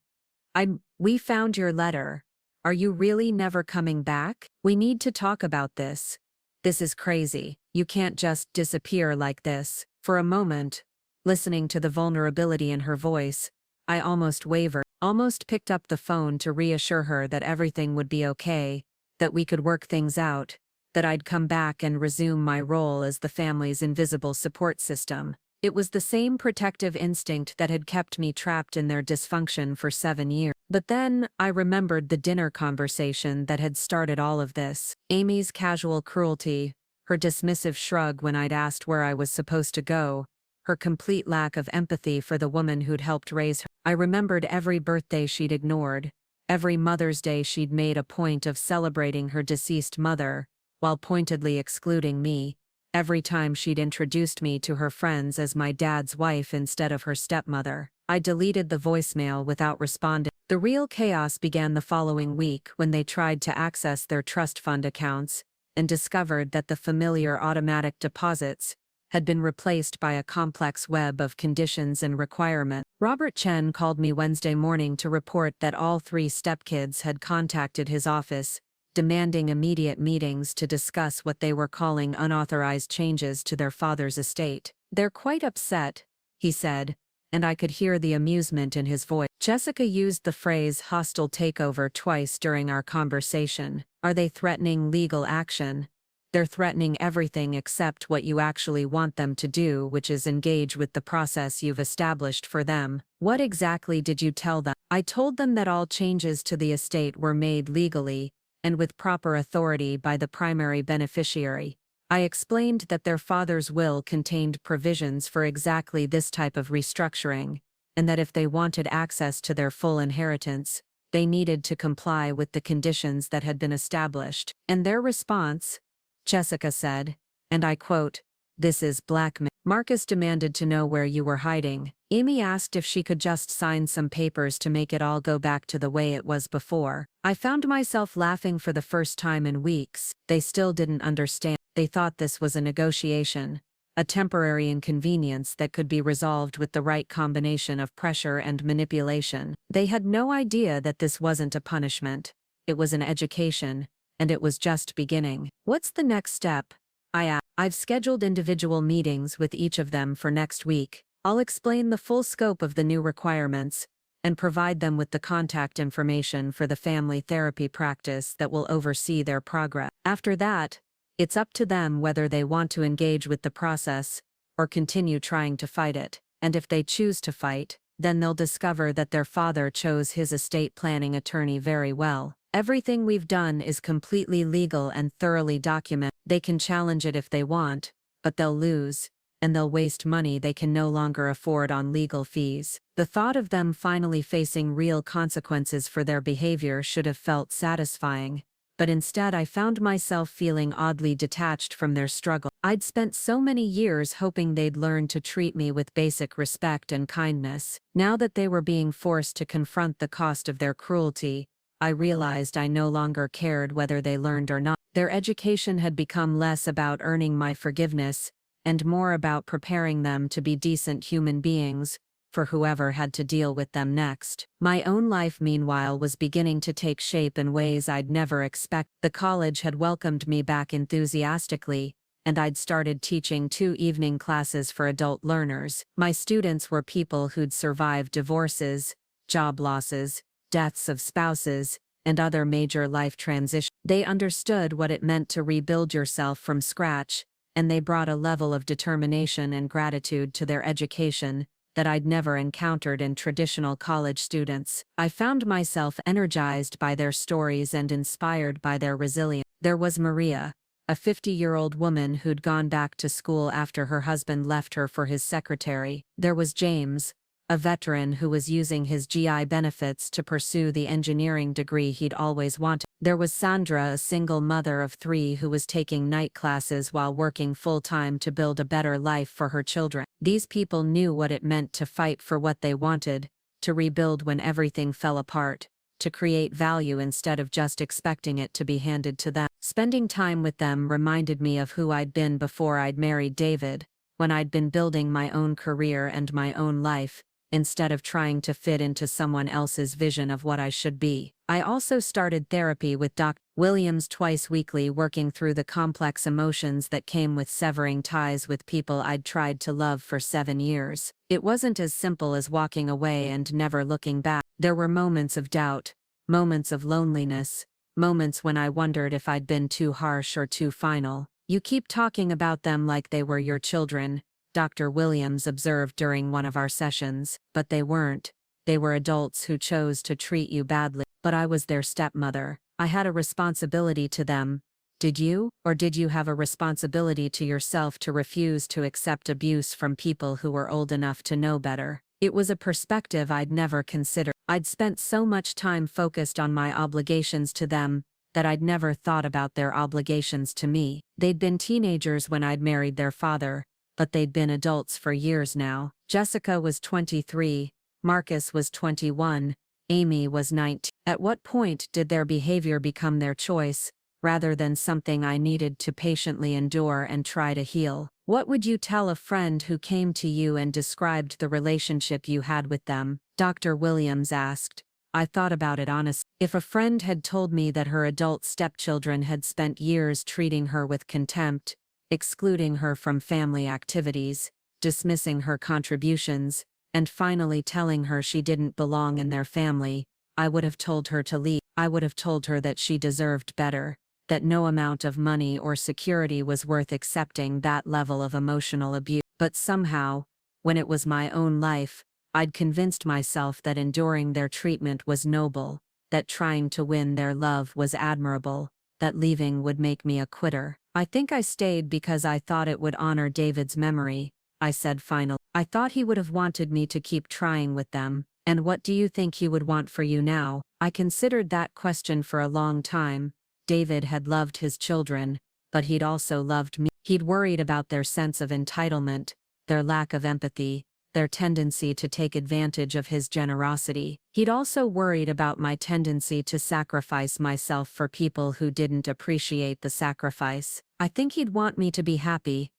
we found your letter. Are you really never coming back? We need to talk about this. This is crazy. You can't just disappear like this. For a moment, listening to the vulnerability in her voice, I almost wavered, almost picked up the phone to reassure her that everything would be okay, that we could work things out, that I'd come back and resume my role as the family's invisible support system. It was the same protective instinct that had kept me trapped in their dysfunction for 7 years. But then, I remembered the dinner conversation that had started all of this. Amy's casual cruelty, her dismissive shrug when I'd asked where I was supposed to go, her complete lack of empathy for the woman who'd helped raise her. I remembered every birthday she'd ignored, every Mother's Day she'd made a point of celebrating her deceased mother, while pointedly excluding me, every time she'd introduced me to her friends as my dad's wife instead of her stepmother. I deleted the voicemail without responding. The real chaos began the following week when they tried to access their trust fund accounts and discovered that the familiar automatic deposits had been replaced by a complex web of conditions and requirements. Robert Chen called me Wednesday morning to report that all 3 stepkids had contacted his office, demanding immediate meetings to discuss what they were calling unauthorized changes to their father's estate. They're quite upset, he said, and I could hear the amusement in his voice. Jessica used the phrase hostile takeover twice during our conversation. Are they threatening legal action? They're threatening everything except what you actually want them to do, which is engage with the process you've established for them. What exactly did you tell them? I told them that all changes to the estate were made legally and with proper authority by the primary beneficiary. I explained that their father's will contained provisions for exactly this type of restructuring, and that if they wanted access to their full inheritance, they needed to comply with the conditions that had been established. And their response, Jessica said, and I quote, "This is blackmail." Marcus demanded to know where you were hiding. Amy asked if she could just sign some papers to make it all go back to the way it was before. I found myself laughing for the first time in weeks. They still didn't understand. They thought this was a negotiation, a temporary inconvenience that could be resolved with the right combination of pressure and manipulation. They had no idea that this wasn't a punishment. It was an education, and it was just beginning. What's the next step? I asked. I've scheduled individual meetings with each of them for next week. I'll explain the full scope of the new requirements and provide them with the contact information for the family therapy practice that will oversee their progress. After that, it's up to them whether they want to engage with the process or continue trying to fight it. And if they choose to fight, then they'll discover that their father chose his estate planning attorney very well. Everything we've done is completely legal and thoroughly documented. They can challenge it if they want, but they'll lose, and they'll waste money they can no longer afford on legal fees. The thought of them finally facing real consequences for their behavior should have felt satisfying, but instead I found myself feeling oddly detached from their struggle. I'd spent so many years hoping they'd learn to treat me with basic respect and kindness. Now that they were being forced to confront the cost of their cruelty, I realized I no longer cared whether they learned or not. Their education had become less about earning my forgiveness and more about preparing them to be decent human beings for whoever had to deal with them next. My own life, meanwhile, was beginning to take shape in ways I'd never expected. The college had welcomed me back enthusiastically, and I'd started teaching 2 evening classes for adult learners. My students were people who'd survived divorces, job losses, deaths of spouses, and other major life transitions. They understood what it meant to rebuild yourself from scratch, and they brought a level of determination and gratitude to their education that I'd never encountered in traditional college students. I found myself energized by their stories and inspired by their resilience. There was Maria, a 50-year-old woman who'd gone back to school after her husband left her for his secretary. There was James, a veteran who was using his GI benefits to pursue the engineering degree he'd always wanted. There was Sandra, a single mother of 3 who was taking night classes while working full-time to build a better life for her children. These people knew what it meant to fight for what they wanted, to rebuild when everything fell apart, to create value instead of just expecting it to be handed to them. Spending time with them reminded me of who I'd been before I'd married David, when I'd been building my own career and my own life, instead of trying to fit into someone else's vision of what I should be. I also started therapy with Dr. Williams twice weekly, working through the complex emotions that came with severing ties with people I'd tried to love for 7 years. It wasn't as simple as walking away and never looking back. There were moments of doubt, moments of loneliness, moments when I wondered if I'd been too harsh or too final. "You keep talking about them like they were your children," Dr. Williams observed during one of our sessions, "but they weren't. They were adults who chose to treat you badly. But I was their stepmother. I had a responsibility to them. Did you? Or did you have a responsibility to yourself to refuse to accept abuse from people who were old enough to know better?" It was a perspective I'd never considered. I'd spent so much time focused on my obligations to them that I'd never thought about their obligations to me. They'd been teenagers when I'd married their father, but they'd been adults for years now. Jessica was 23, Marcus was 21, Amy was 19. At what point did their behavior become their choice, rather than something I needed to patiently endure and try to heal? What would you tell a friend who came to you and described the relationship you had with them? Dr. Williams asked. I thought about it honestly. If a friend had told me that her adult stepchildren had spent years treating her with contempt, excluding her from family activities, dismissing her contributions, and finally telling her she didn't belong in their family, I would have told her to leave. I would have told her that she deserved better, that no amount of money or security was worth accepting that level of emotional abuse. But somehow, when it was my own life, I'd convinced myself that enduring their treatment was noble, that trying to win their love was admirable, that leaving would make me a quitter. I think I stayed because I thought it would honor David's memory, I said finally. I thought he would have wanted me to keep trying with them. And what do you think he would want for you now? I considered that question for a long time. David had loved his children, but he'd also loved me. He'd worried about their sense of entitlement, their lack of empathy, their tendency to take advantage of his generosity. He'd also worried about my tendency to sacrifice myself for people who didn't appreciate the sacrifice. I think he'd want me to be happy,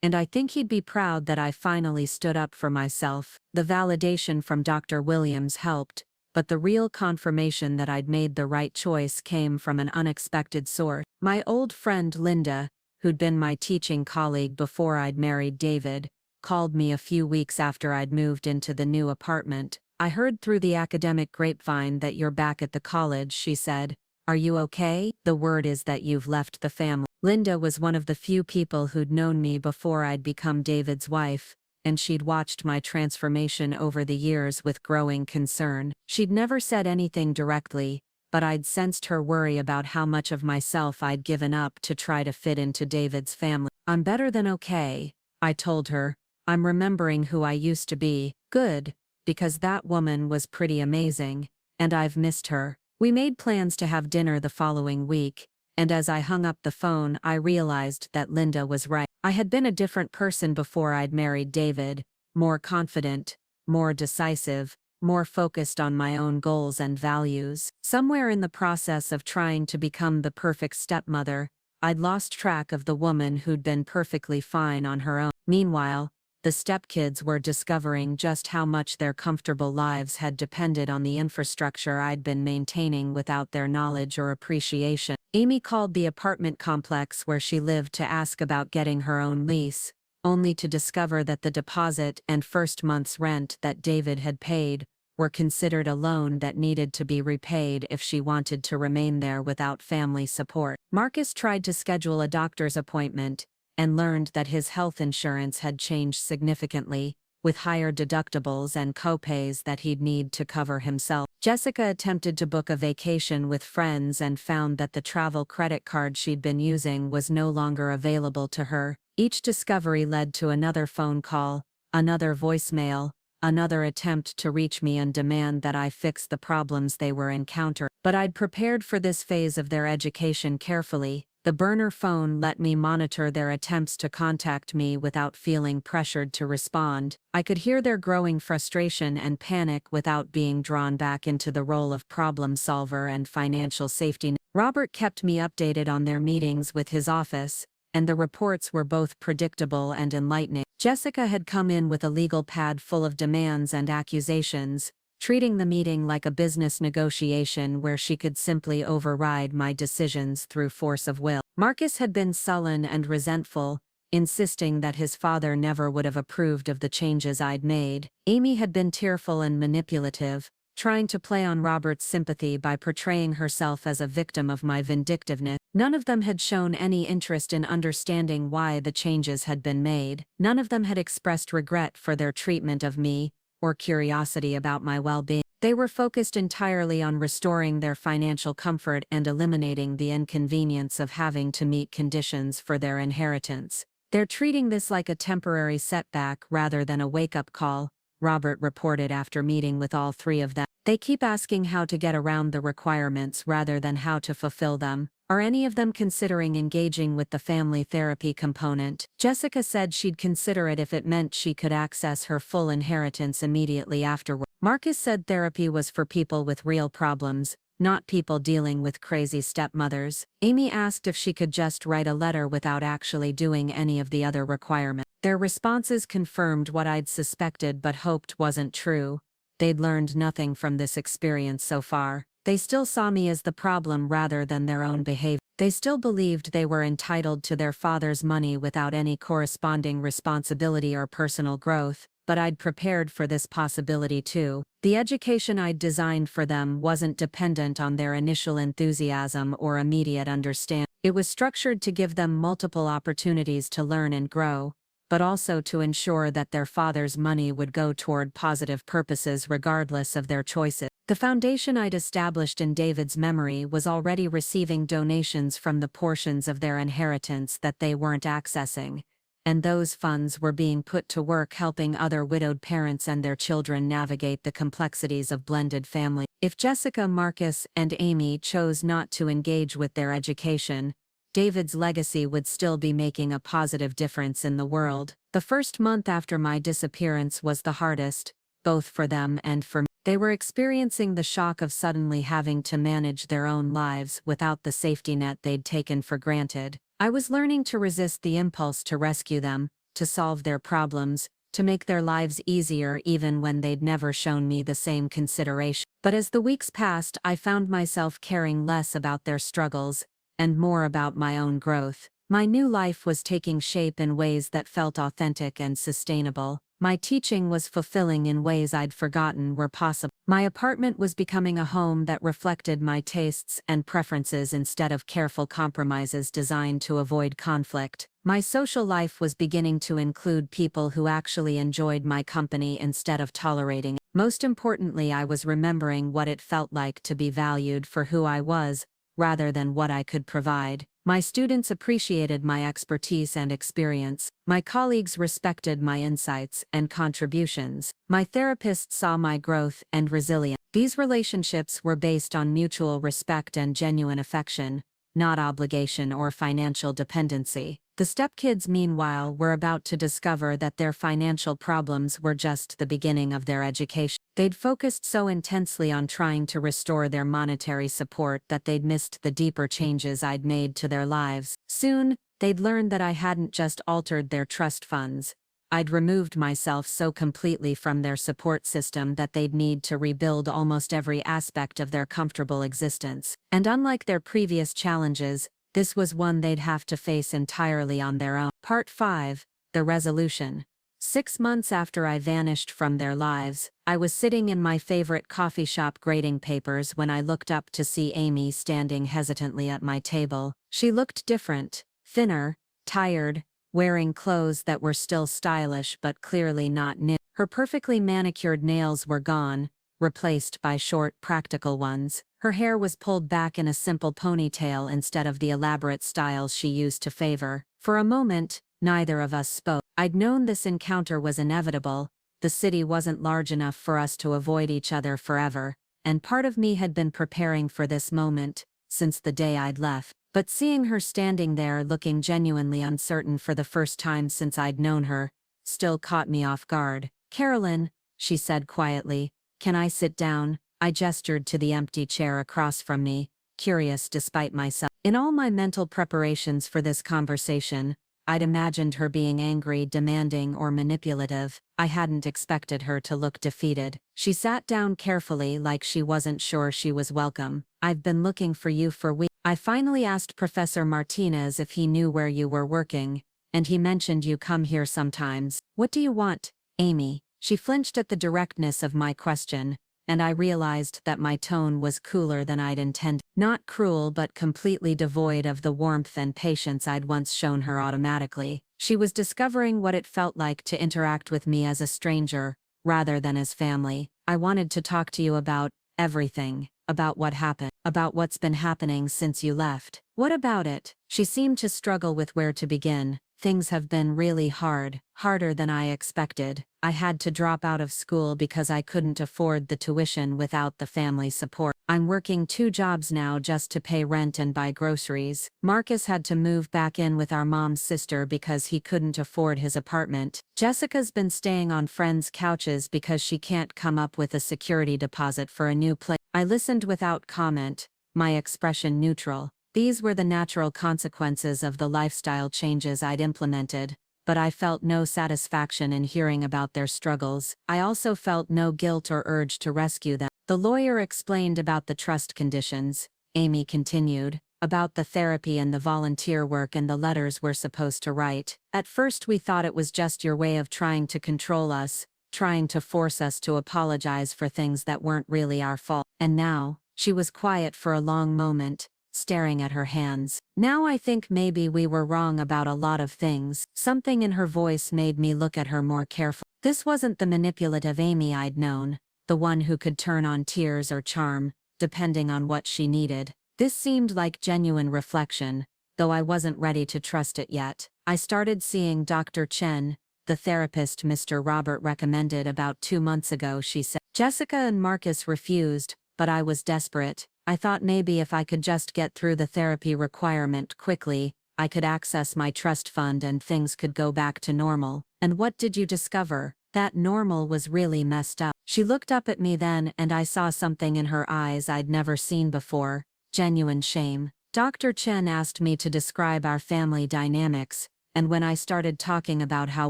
and I think he'd be proud that I finally stood up for myself. The validation from Dr. Williams helped, but the real confirmation that I'd made the right choice came from an unexpected source. My old friend Linda, who'd been my teaching colleague before I'd married David, called me a few weeks after I'd moved into the new apartment. I heard through the academic grapevine that you're back at the college, she said. Are you okay? The word is that you've left the family. Linda was one of the few people who'd known me before I'd become David's wife, and she'd watched my transformation over the years with growing concern. She'd never said anything directly, but I'd sensed her worry about how much of myself I'd given up to try to fit into David's family. I'm better than okay, I told her. I'm remembering who I used to be. Good, because that woman was pretty amazing, and I've missed her. We made plans to have dinner the following week, and as I hung up the phone I realized that Linda was right. I had been a different person before I'd married David, more confident, more decisive, more focused on my own goals and values. Somewhere in the process of trying to become the perfect stepmother, I'd lost track of the woman who'd been perfectly fine on her own. Meanwhile, the stepkids were discovering just how much their comfortable lives had depended on the infrastructure I'd been maintaining without their knowledge or appreciation. Amy called the apartment complex where she lived to ask about getting her own lease, only to discover that the deposit and first month's rent that David had paid were considered a loan that needed to be repaid if she wanted to remain there without family support. Marcus tried to schedule a doctor's appointment, and learned that his health insurance had changed significantly, with higher deductibles and copays that he'd need to cover himself. Jessica attempted to book a vacation with friends and found that the travel credit card she'd been using was no longer available to her. Each discovery led to another phone call, another voicemail, another attempt to reach me and demand that I fix the problems they were encountering. But I'd prepared for this phase of their education carefully. The burner phone let me monitor their attempts to contact me without feeling pressured to respond. I could hear their growing frustration and panic without being drawn back into the role of problem solver and financial safety net. Robert kept me updated on their meetings with his office, and the reports were both predictable and enlightening. Jessica had come in with a legal pad full of demands and accusations, treating the meeting like a business negotiation where she could simply override my decisions through force of will. Marcus had been sullen and resentful, insisting that his father never would have approved of the changes I'd made. Amy had been tearful and manipulative, trying to play on Robert's sympathy by portraying herself as a victim of my vindictiveness. None of them had shown any interest in understanding why the changes had been made. None of them had expressed regret for their treatment of me, or curiosity about my well-being. They were focused entirely on restoring their financial comfort and eliminating the inconvenience of having to meet conditions for their inheritance. They're treating this like a temporary setback rather than a wake-up call, Robert reported after meeting with all three of them. They keep asking how to get around the requirements rather than how to fulfill them. Are any of them considering engaging with the family therapy component? Jessica said she'd consider it if it meant she could access her full inheritance immediately afterward. Marcus said therapy was for people with real problems, not people dealing with crazy stepmothers. Amy asked if she could just write a letter without actually doing any of the other requirements. Their responses confirmed what I'd suspected but hoped wasn't true. They'd learned nothing from this experience so far. They still saw me as the problem rather than their own behavior. They still believed they were entitled to their father's money without any corresponding responsibility or personal growth, but I'd prepared for this possibility too. The education I'd designed for them wasn't dependent on their initial enthusiasm or immediate understanding. It was structured to give them multiple opportunities to learn and grow, but also to ensure that their father's money would go toward positive purposes regardless of their choices. The foundation I'd established in David's memory was already receiving donations from the portions of their inheritance that they weren't accessing, and those funds were being put to work helping other widowed parents and their children navigate the complexities of blended family. If Jessica, Marcus, and Amy chose not to engage with their education, David's legacy would still be making a positive difference in the world. The first month after my disappearance was the hardest, both for them and for me. They were experiencing the shock of suddenly having to manage their own lives without the safety net they'd taken for granted. I was learning to resist the impulse to rescue them, to solve their problems, to make their lives easier even when they'd never shown me the same consideration. But as the weeks passed, I found myself caring less about their struggles, and more about my own growth. My new life was taking shape in ways that felt authentic and sustainable. My teaching was fulfilling in ways I'd forgotten were possible. My apartment was becoming a home that reflected my tastes and preferences instead of careful compromises designed to avoid conflict. My social life was beginning to include people who actually enjoyed my company instead of tolerating it. Most importantly, I was remembering what it felt like to be valued for who I was, rather than what I could provide. My students appreciated my expertise and experience. My colleagues respected my insights and contributions. My therapist saw my growth and resilience. These relationships were based on mutual respect and genuine affection, not obligation or financial dependency. The stepkids, meanwhile, were about to discover that their financial problems were just the beginning of their education. They'd focused so intensely on trying to restore their monetary support that they'd missed the deeper changes I'd made to their lives. Soon, they'd learned that I hadn't just altered their trust funds. I'd removed myself so completely from their support system that they'd need to rebuild almost every aspect of their comfortable existence. And unlike their previous challenges, this was one they'd have to face entirely on their own. Part 5. The Resolution. 6 months after I vanished from their lives, I was sitting in my favorite coffee shop grading papers when I looked up to see Amy standing hesitantly at my table. She looked different, thinner, tired, wearing clothes that were still stylish but clearly not new. Her perfectly manicured nails were gone, replaced by short, practical ones. Her hair was pulled back in a simple ponytail instead of the elaborate styles she used to favor. For a moment, neither of us spoke. I'd known this encounter was inevitable. The city wasn't large enough for us to avoid each other forever, and part of me had been preparing for this moment since the day I'd left. But seeing her standing there looking genuinely uncertain for the first time since I'd known her, still caught me off guard. "Carolyn," she said quietly, "can I sit down?" I gestured to the empty chair across from me, curious despite myself. In all my mental preparations for this conversation, I'd imagined her being angry, demanding, or manipulative. I hadn't expected her to look defeated. She sat down carefully like she wasn't sure she was welcome. I've been looking for you for weeks. I finally asked Professor Martinez if he knew where you were working, and he mentioned you come here sometimes. What do you want, Amy? She flinched at the directness of my question, and I realized that my tone was cooler than I'd intended. Not cruel, but completely devoid of the warmth and patience I'd once shown her automatically. She was discovering what it felt like to interact with me as a stranger, rather than as family. I wanted to talk to you about everything, about what happened, about what's been happening since you left. What about it? She seemed to struggle with where to begin. Things have been really hard, harder than I expected. I had to drop out of school because I couldn't afford the tuition without the family support. I'm working 2 jobs now just to pay rent and buy groceries. Marcus had to move back in with our mom's sister because he couldn't afford his apartment. Jessica's been staying on friends' couches because she can't come up with a security deposit for a new place. I listened without comment, my expression neutral. These were the natural consequences of the lifestyle changes I'd implemented, but I felt no satisfaction in hearing about their struggles. I also felt no guilt or urge to rescue them. The lawyer explained about the trust conditions, Amy continued, about the therapy and the volunteer work and the letters we're supposed to write. At first we thought it was just your way of trying to control us, trying to force us to apologize for things that weren't really our fault. And now, she was quiet for a long moment, staring at her hands. Now I think maybe we were wrong about a lot of things. Something in her voice made me look at her more carefully. This wasn't the manipulative Amy I'd known, the one who could turn on tears or charm, depending on what she needed. This seemed like genuine reflection, though I wasn't ready to trust it yet. I started seeing Dr. Chen, the therapist Mr. Robert recommended about 2 months ago, she said. Jessica and Marcus refused, but I was desperate. I thought maybe if I could just get through the therapy requirement quickly, I could access my trust fund and things could go back to normal. And what did you discover? That normal was really messed up. She looked up at me then and I saw something in her eyes I'd never seen before, genuine shame. Dr. Chen asked me to describe our family dynamics, and when I started talking about how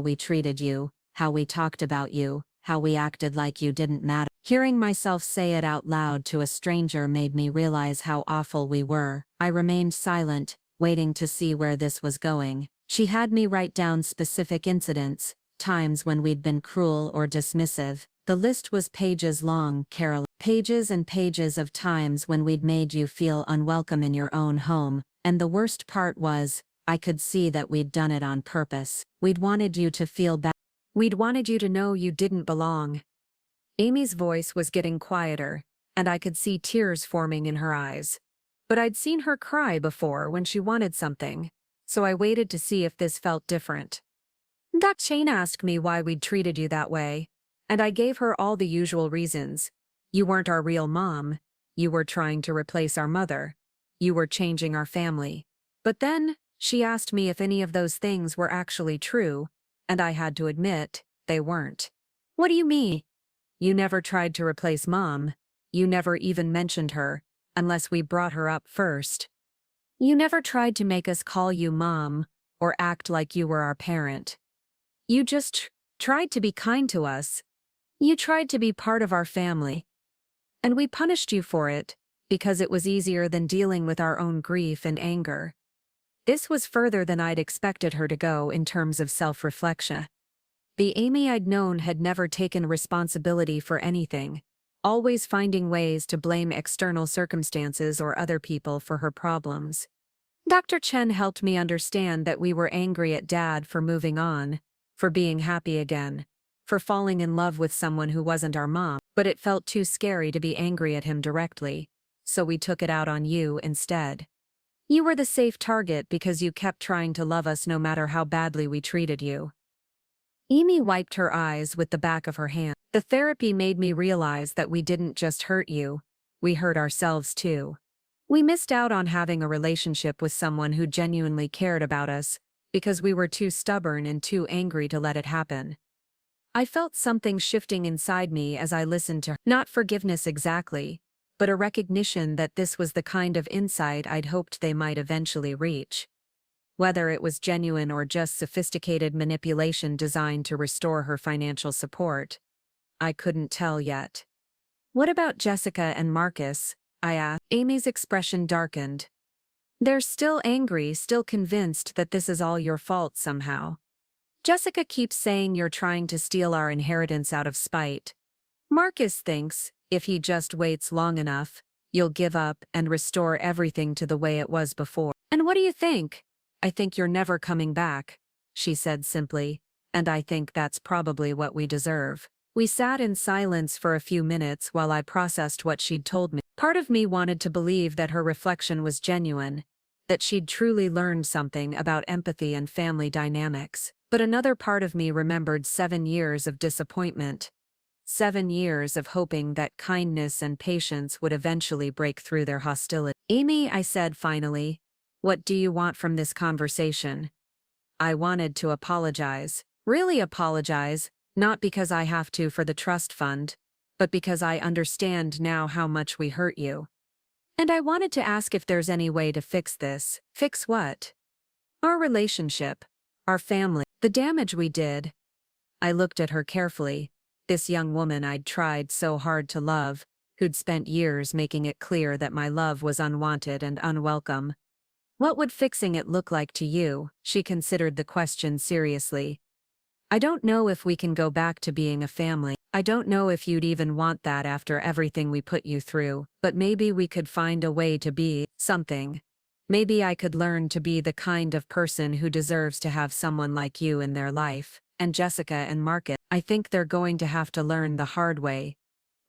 we treated you, how we talked about you, how we acted like you didn't matter, hearing myself say it out loud to a stranger made me realize how awful we were. I remained silent, waiting to see where this was going. She had me write down specific incidents, times when we'd been cruel or dismissive. The list was pages long, Carol. Pages and pages of times when we'd made you feel unwelcome in your own home, and the worst part was, I could see that we'd done it on purpose. We'd wanted you to feel bad. We'd wanted you to know you didn't belong. Amy's voice was getting quieter, and I could see tears forming in her eyes. But I'd seen her cry before when she wanted something, so I waited to see if this felt different. Dr. Chen asked me why we'd treated you that way, and I gave her all the usual reasons. You weren't our real mom. You were trying to replace our mother. You were changing our family. But then, she asked me if any of those things were actually true, and I had to admit, they weren't. What do you mean? You never tried to replace Mom. You never even mentioned her, unless we brought her up first. You never tried to make us call you Mom, or act like you were our parent. You just tried to be kind to us. You tried to be part of our family. And we punished you for it, because it was easier than dealing with our own grief and anger. This was further than I'd expected her to go in terms of self-reflection. The Amy I'd known had never taken responsibility for anything, always finding ways to blame external circumstances or other people for her problems. Dr. Chen helped me understand that we were angry at Dad for moving on, for being happy again, for falling in love with someone who wasn't our mom, but it felt too scary to be angry at him directly, so we took it out on you instead. You were the safe target because you kept trying to love us no matter how badly we treated you. Amy wiped her eyes with the back of her hand. The therapy made me realize that we didn't just hurt you, we hurt ourselves too. We missed out on having a relationship with someone who genuinely cared about us, because we were too stubborn and too angry to let it happen. I felt something shifting inside me as I listened to her. Not forgiveness exactly, but a recognition that this was the kind of insight I'd hoped they might eventually reach. whether it was genuine or just sophisticated manipulation designed to restore her financial support. I couldn't tell yet. "What about Jessica and Marcus?" I asked. Amy's expression darkened. "They're still angry, still convinced that this is all your fault somehow. Jessica keeps saying you're trying to steal our inheritance out of spite. Marcus thinks, if he just waits long enough, you'll give up and restore everything to the way it was before. And what do you think?" "I think you're never coming back," she said simply, "and I think that's probably what we deserve." We sat in silence for a few minutes while I processed what she'd told me. Part of me wanted to believe that her reflection was genuine, that she'd truly learned something about empathy and family dynamics. But another part of me remembered 7 years of disappointment. 7 years of hoping that kindness and patience would eventually break through their hostility. "Amy," I said finally, "what do you want from this conversation?" I wanted to apologize. Really apologize, not because I have to for the trust fund, but because I understand now how much we hurt you. And I wanted to ask if there's any way to fix this. Fix what? Our relationship. Our family. The damage we did. I looked at her carefully. This young woman I'd tried so hard to love, who'd spent years making it clear that my love was unwanted and unwelcome. "What would fixing it look like to you?" She considered the question seriously. "I don't know if we can go back to being a family. I don't know if you'd even want that after everything we put you through, but maybe we could find a way to be something. Maybe I could learn to be the kind of person who deserves to have someone like you in their life." And Jessica and Marcus, I think they're going to have to learn the hard way.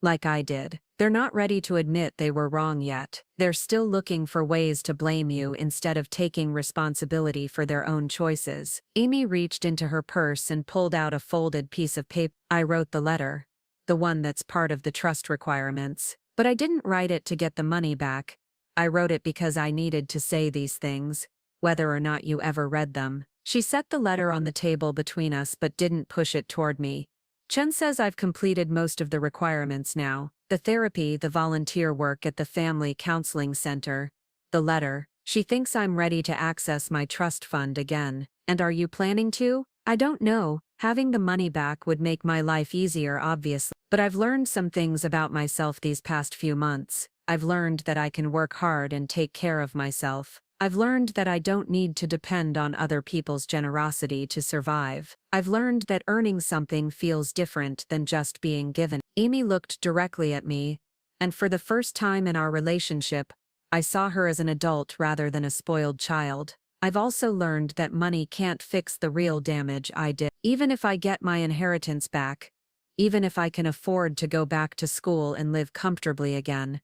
Like I did. They're not ready to admit they were wrong yet. They're still looking for ways to blame you instead of taking responsibility for their own choices. Amy reached into her purse and pulled out a folded piece of paper. "I wrote the letter. The one that's part of the trust requirements. But I didn't write it to get the money back. I wrote it because I needed to say these things, whether or not you ever read them." She set the letter on the table between us but didn't push it toward me. "Chen says I've completed most of the requirements now. The therapy, the volunteer work at the family counseling center, the letter. She thinks I'm ready to access my trust fund again. And are you planning to?" "I don't know. Having the money back would make my life easier, obviously. But I've learned some things about myself these past few months. I've learned that I can work hard and take care of myself. I've learned that I don't need to depend on other people's generosity to survive. I've learned that earning something feels different than just being given." Amy looked directly at me, and for the first time in our relationship, I saw her as an adult rather than a spoiled child. "I've also learned that money can't fix the real damage I did. Even if I get my inheritance back, even if I can afford to go back to school and live comfortably again,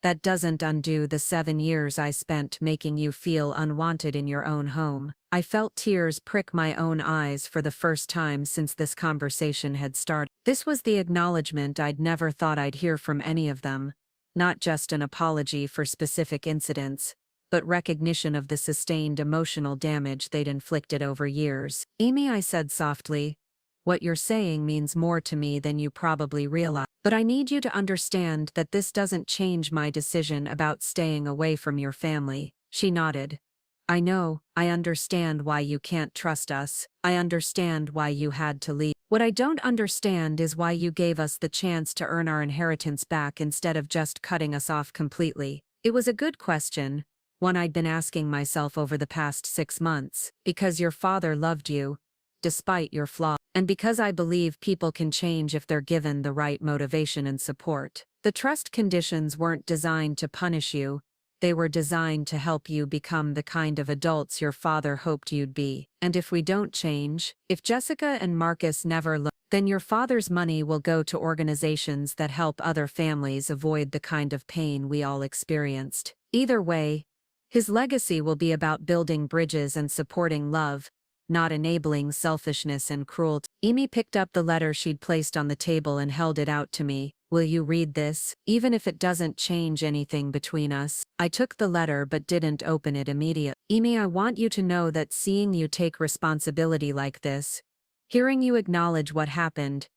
that doesn't undo the 7 years I spent making you feel unwanted in your own home." I felt tears prick my own eyes for the first time since this conversation had started. This was the acknowledgement I'd never thought I'd hear from any of them. Not just an apology for specific incidents, but recognition of the sustained emotional damage they'd inflicted over years. "Amy," I said softly, "what you're saying means more to me than you probably realize. But I need you to understand that this doesn't change my decision about staying away from your family." She nodded. "I know, I understand why you can't trust us. I understand why you had to leave. What I don't understand is why you gave us the chance to earn our inheritance back instead of just cutting us off completely." It was a good question, one I'd been asking myself over the past 6 months. "Because your father loved you, despite your flaws. And because I believe people can change if they're given the right motivation and support. The trust conditions weren't designed to punish you, they were designed to help you become the kind of adults your father hoped you'd be. And if we don't change, if Jessica and Marcus never look, then your father's money will go to organizations that help other families avoid the kind of pain we all experienced. Either way, his legacy will be about building bridges and supporting love, not enabling selfishness and cruelty." Amy picked up the letter she'd placed on the table and held it out to me. "Will you read this, even if it doesn't change anything between us?" I took the letter but didn't open it immediately. "Amy, I want you to know that seeing you take responsibility like this, hearing you acknowledge what happened,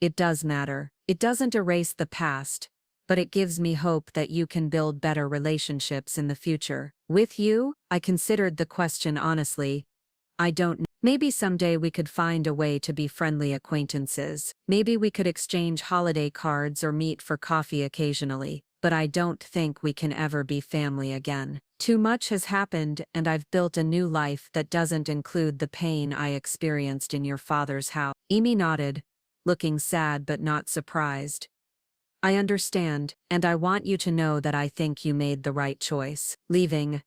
it does matter. It doesn't erase the past, but it gives me hope that you can build better relationships in the future. With you? I considered the question honestly. I don't know. Maybe someday we could find a way to be friendly acquaintances. Maybe we could exchange holiday cards or meet for coffee occasionally. But I don't think we can ever be family again. Too much has happened, and I've built a new life that doesn't include the pain I experienced in your father's house. Amy nodded, looking sad but not surprised. I understand, and I want you to know that I think you made the right choice. Leaving.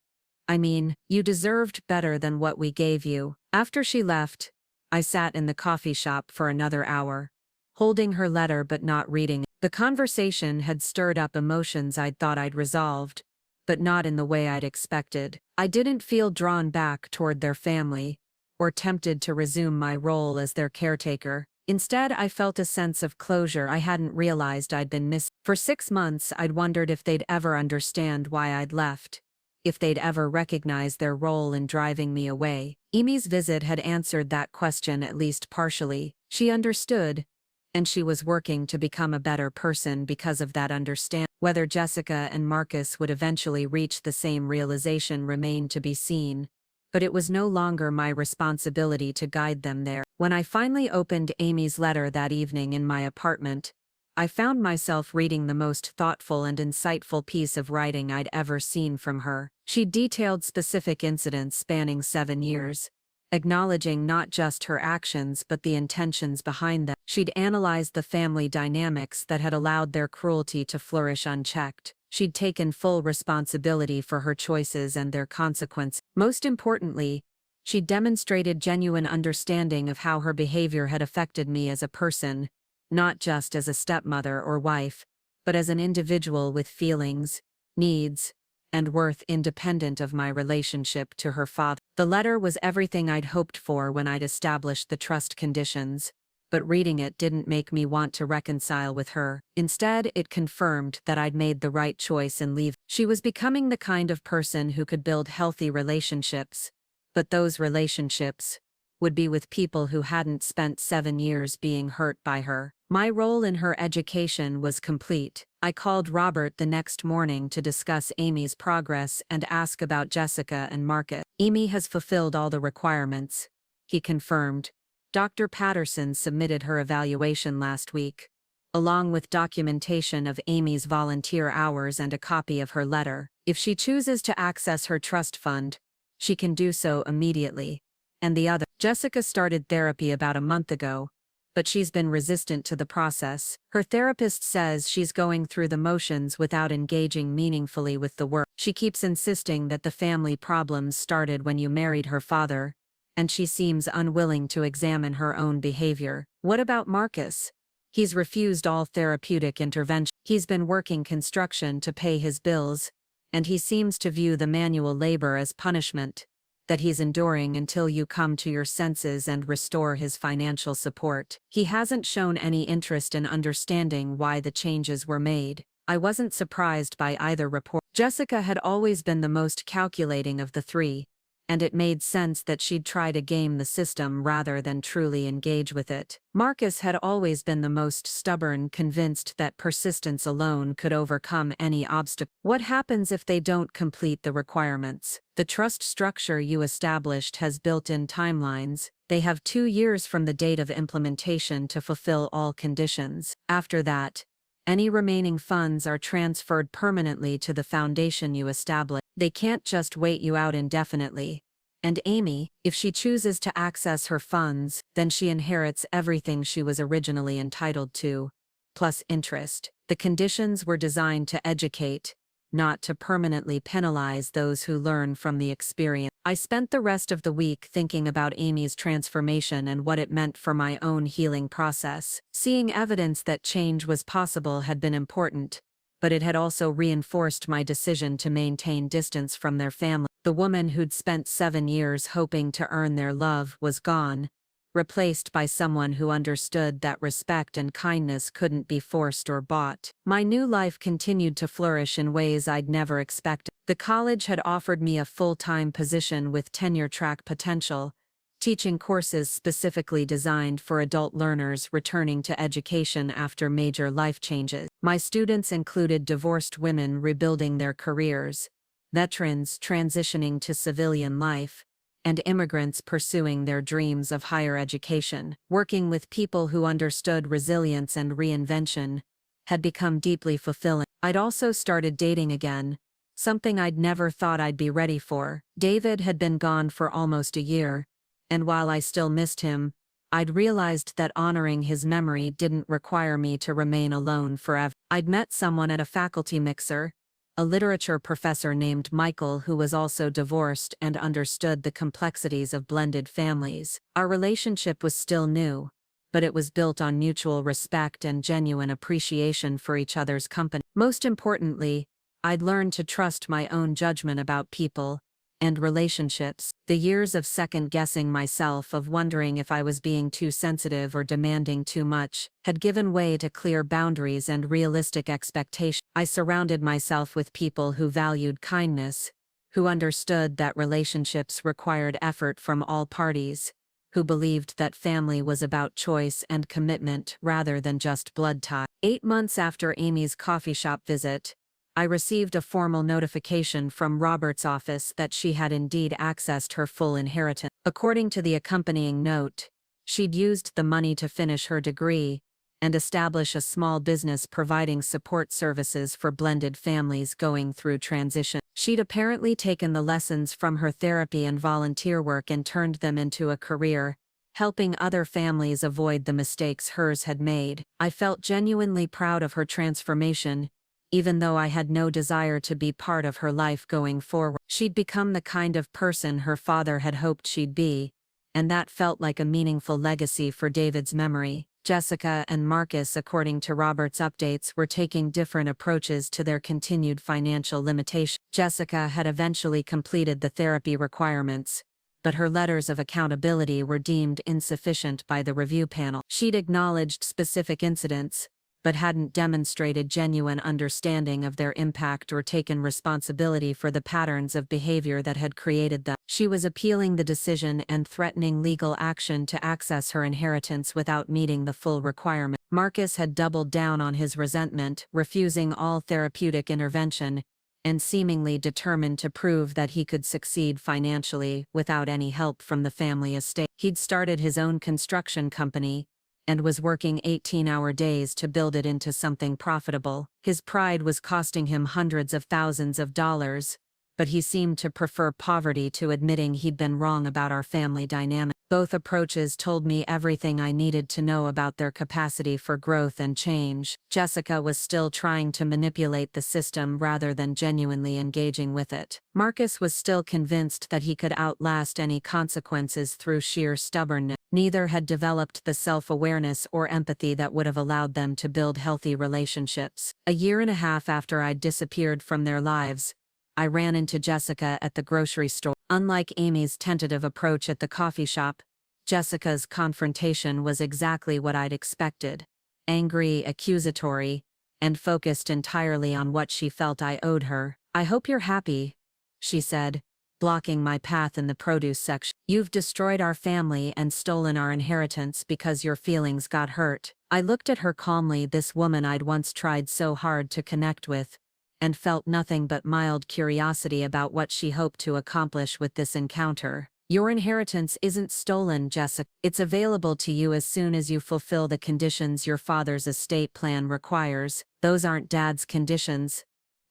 I mean, you deserved better than what we gave you. After she left, I sat in the coffee shop for another hour, holding her letter but not reading it. The conversation had stirred up emotions I'd thought I'd resolved, but not in the way I'd expected. I didn't feel drawn back toward their family, or tempted to resume my role as their caretaker. Instead, I felt a sense of closure I hadn't realized I'd been missing. For 6 months, I'd wondered if they'd ever understand why I'd left, if they'd ever recognize their role in driving me away. Amy's visit had answered that question at least partially. She understood, and she was working to become a better person because of that understanding. Whether Jessica and Marcus would eventually reach the same realization remained to be seen, but it was no longer my responsibility to guide them there. When I finally opened Amy's letter that evening in my apartment, I found myself reading the most thoughtful and insightful piece of writing I'd ever seen from her. She detailed specific incidents spanning 7 years, acknowledging not just her actions but the intentions behind them. She'd analyzed the family dynamics that had allowed their cruelty to flourish unchecked. She'd taken full responsibility for her choices and their consequences. Most importantly, she demonstrated genuine understanding of how her behavior had affected me as a person, not just as a stepmother or wife, but as an individual with feelings, needs, and worth independent of my relationship to her father. The letter was everything I'd hoped for when I'd established the trust conditions, but reading it didn't make me want to reconcile with her. Instead, it confirmed that I'd made the right choice in leaving. She was becoming the kind of person who could build healthy relationships, but those relationships would be with people who hadn't spent 7 years being hurt by her. My role in her education was complete. I called Robert the next morning to discuss Amy's progress and ask about Jessica and Marcus. Amy has fulfilled all the requirements, he confirmed. Dr. Patterson submitted her evaluation last week, along with documentation of Amy's volunteer hours and a copy of her letter. If she chooses to access her trust fund, she can do so immediately. And the other, Jessica started therapy about a month ago, but she's been resistant to the process. Her therapist says she's going through the motions without engaging meaningfully with the work. She keeps insisting that the family problems started when you married her father, and she seems unwilling to examine her own behavior. What about Marcus? He's refused all therapeutic intervention. He's been working construction to pay his bills, and he seems to view the manual labor as punishment that he's enduring until you come to your senses and restore his financial support. He hasn't shown any interest in understanding why the changes were made. I wasn't surprised by either report. Jessica had always been the most calculating of the three, and it made sense that she'd try to game the system rather than truly engage with it. Marcus had always been the most stubborn, convinced that persistence alone could overcome any obstacle. What happens if they don't complete the requirements? The trust structure you established has built-in timelines. They have 2 years from the date of implementation to fulfill all conditions. After that, any remaining funds are transferred permanently to the foundation you establish. They can't just wait you out indefinitely. And Amy, if she chooses to access her funds, then she inherits everything she was originally entitled to, plus interest. The conditions were designed to educate, not to permanently penalize those who learn from the experience. I spent the rest of the week thinking about Amy's transformation and what it meant for my own healing process. Seeing evidence that change was possible had been important, but it had also reinforced my decision to maintain distance from their family. The woman who'd spent 7 years hoping to earn their love was gone, replaced by someone who understood that respect and kindness couldn't be forced or bought. My new life continued to flourish in ways I'd never expected. The college had offered me a full-time position with tenure-track potential, teaching courses specifically designed for adult learners returning to education after major life changes. My students included divorced women rebuilding their careers, veterans transitioning to civilian life, and immigrants pursuing their dreams of higher education. Working with people who understood resilience and reinvention had become deeply fulfilling. I'd also started dating again, something I'd never thought I'd be ready for. David had been gone for almost a year, and while I still missed him, I'd realized that honoring his memory didn't require me to remain alone forever. I'd met someone at a faculty mixer, a literature professor named Michael who was also divorced and understood the complexities of blended families. Our relationship was still new, but it was built on mutual respect and genuine appreciation for each other's company. Most importantly, I'd learned to trust my own judgment about people and relationships. The years of second-guessing myself, of wondering if I was being too sensitive or demanding too much, had given way to clear boundaries and realistic expectations. I surrounded myself with people who valued kindness, who understood that relationships required effort from all parties, who believed that family was about choice and commitment rather than just blood tie. 8 months after Amy's coffee shop visit, I received a formal notification from Robert's office that she had indeed accessed her full inheritance. According to the accompanying note, she'd used the money to finish her degree and establish a small business providing support services for blended families going through transition. She'd apparently taken the lessons from her therapy and volunteer work and turned them into a career, helping other families avoid the mistakes hers had made. I felt genuinely proud of her transformation, even though I had no desire to be part of her life going forward. She'd become the kind of person her father had hoped she'd be, and that felt like a meaningful legacy for David's memory. Jessica and Marcus, according to Robert's updates, were taking different approaches to their continued financial limitations. Jessica had eventually completed the therapy requirements, but her letters of accountability were deemed insufficient by the review panel. She'd acknowledged specific incidents, but hadn't demonstrated genuine understanding of their impact or taken responsibility for the patterns of behavior that had created them. She was appealing the decision and threatening legal action to access her inheritance without meeting the full requirement. Marcus had doubled down on his resentment, refusing all therapeutic intervention, and seemingly determined to prove that he could succeed financially without any help from the family estate. He'd started his own construction company, and was working 18-hour days to build it into something profitable. His pride was costing him hundreds of thousands of dollars, but he seemed to prefer poverty to admitting he'd been wrong about our family dynamic. Both approaches told me everything I needed to know about their capacity for growth and change. Jessica was still trying to manipulate the system rather than genuinely engaging with it. Marcus was still convinced that he could outlast any consequences through sheer stubbornness. Neither had developed the self-awareness or empathy that would have allowed them to build healthy relationships. A year and a half after I'd disappeared from their lives, I ran into Jessica at the grocery store. Unlike Amy's tentative approach at the coffee shop, Jessica's confrontation was exactly what I'd expected: angry, accusatory, and focused entirely on what she felt I owed her. "I hope you're happy," she said, blocking my path in the produce section. "You've destroyed our family and stolen our inheritance because your feelings got hurt." I looked at her calmly, this woman I'd once tried so hard to connect with, and felt nothing but mild curiosity about what she hoped to accomplish with this encounter. "Your inheritance isn't stolen, Jessica. It's available to you as soon as you fulfill the conditions your father's estate plan requires." "Those aren't Dad's conditions.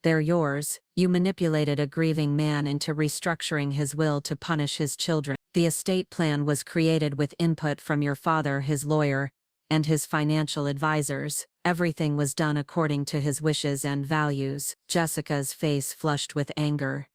They're yours. You manipulated a grieving man into restructuring his will to punish his children. The estate plan was created with input from your father, his lawyer, and his financial advisors. Everything was done according to his wishes and values." Jessica's face flushed with anger.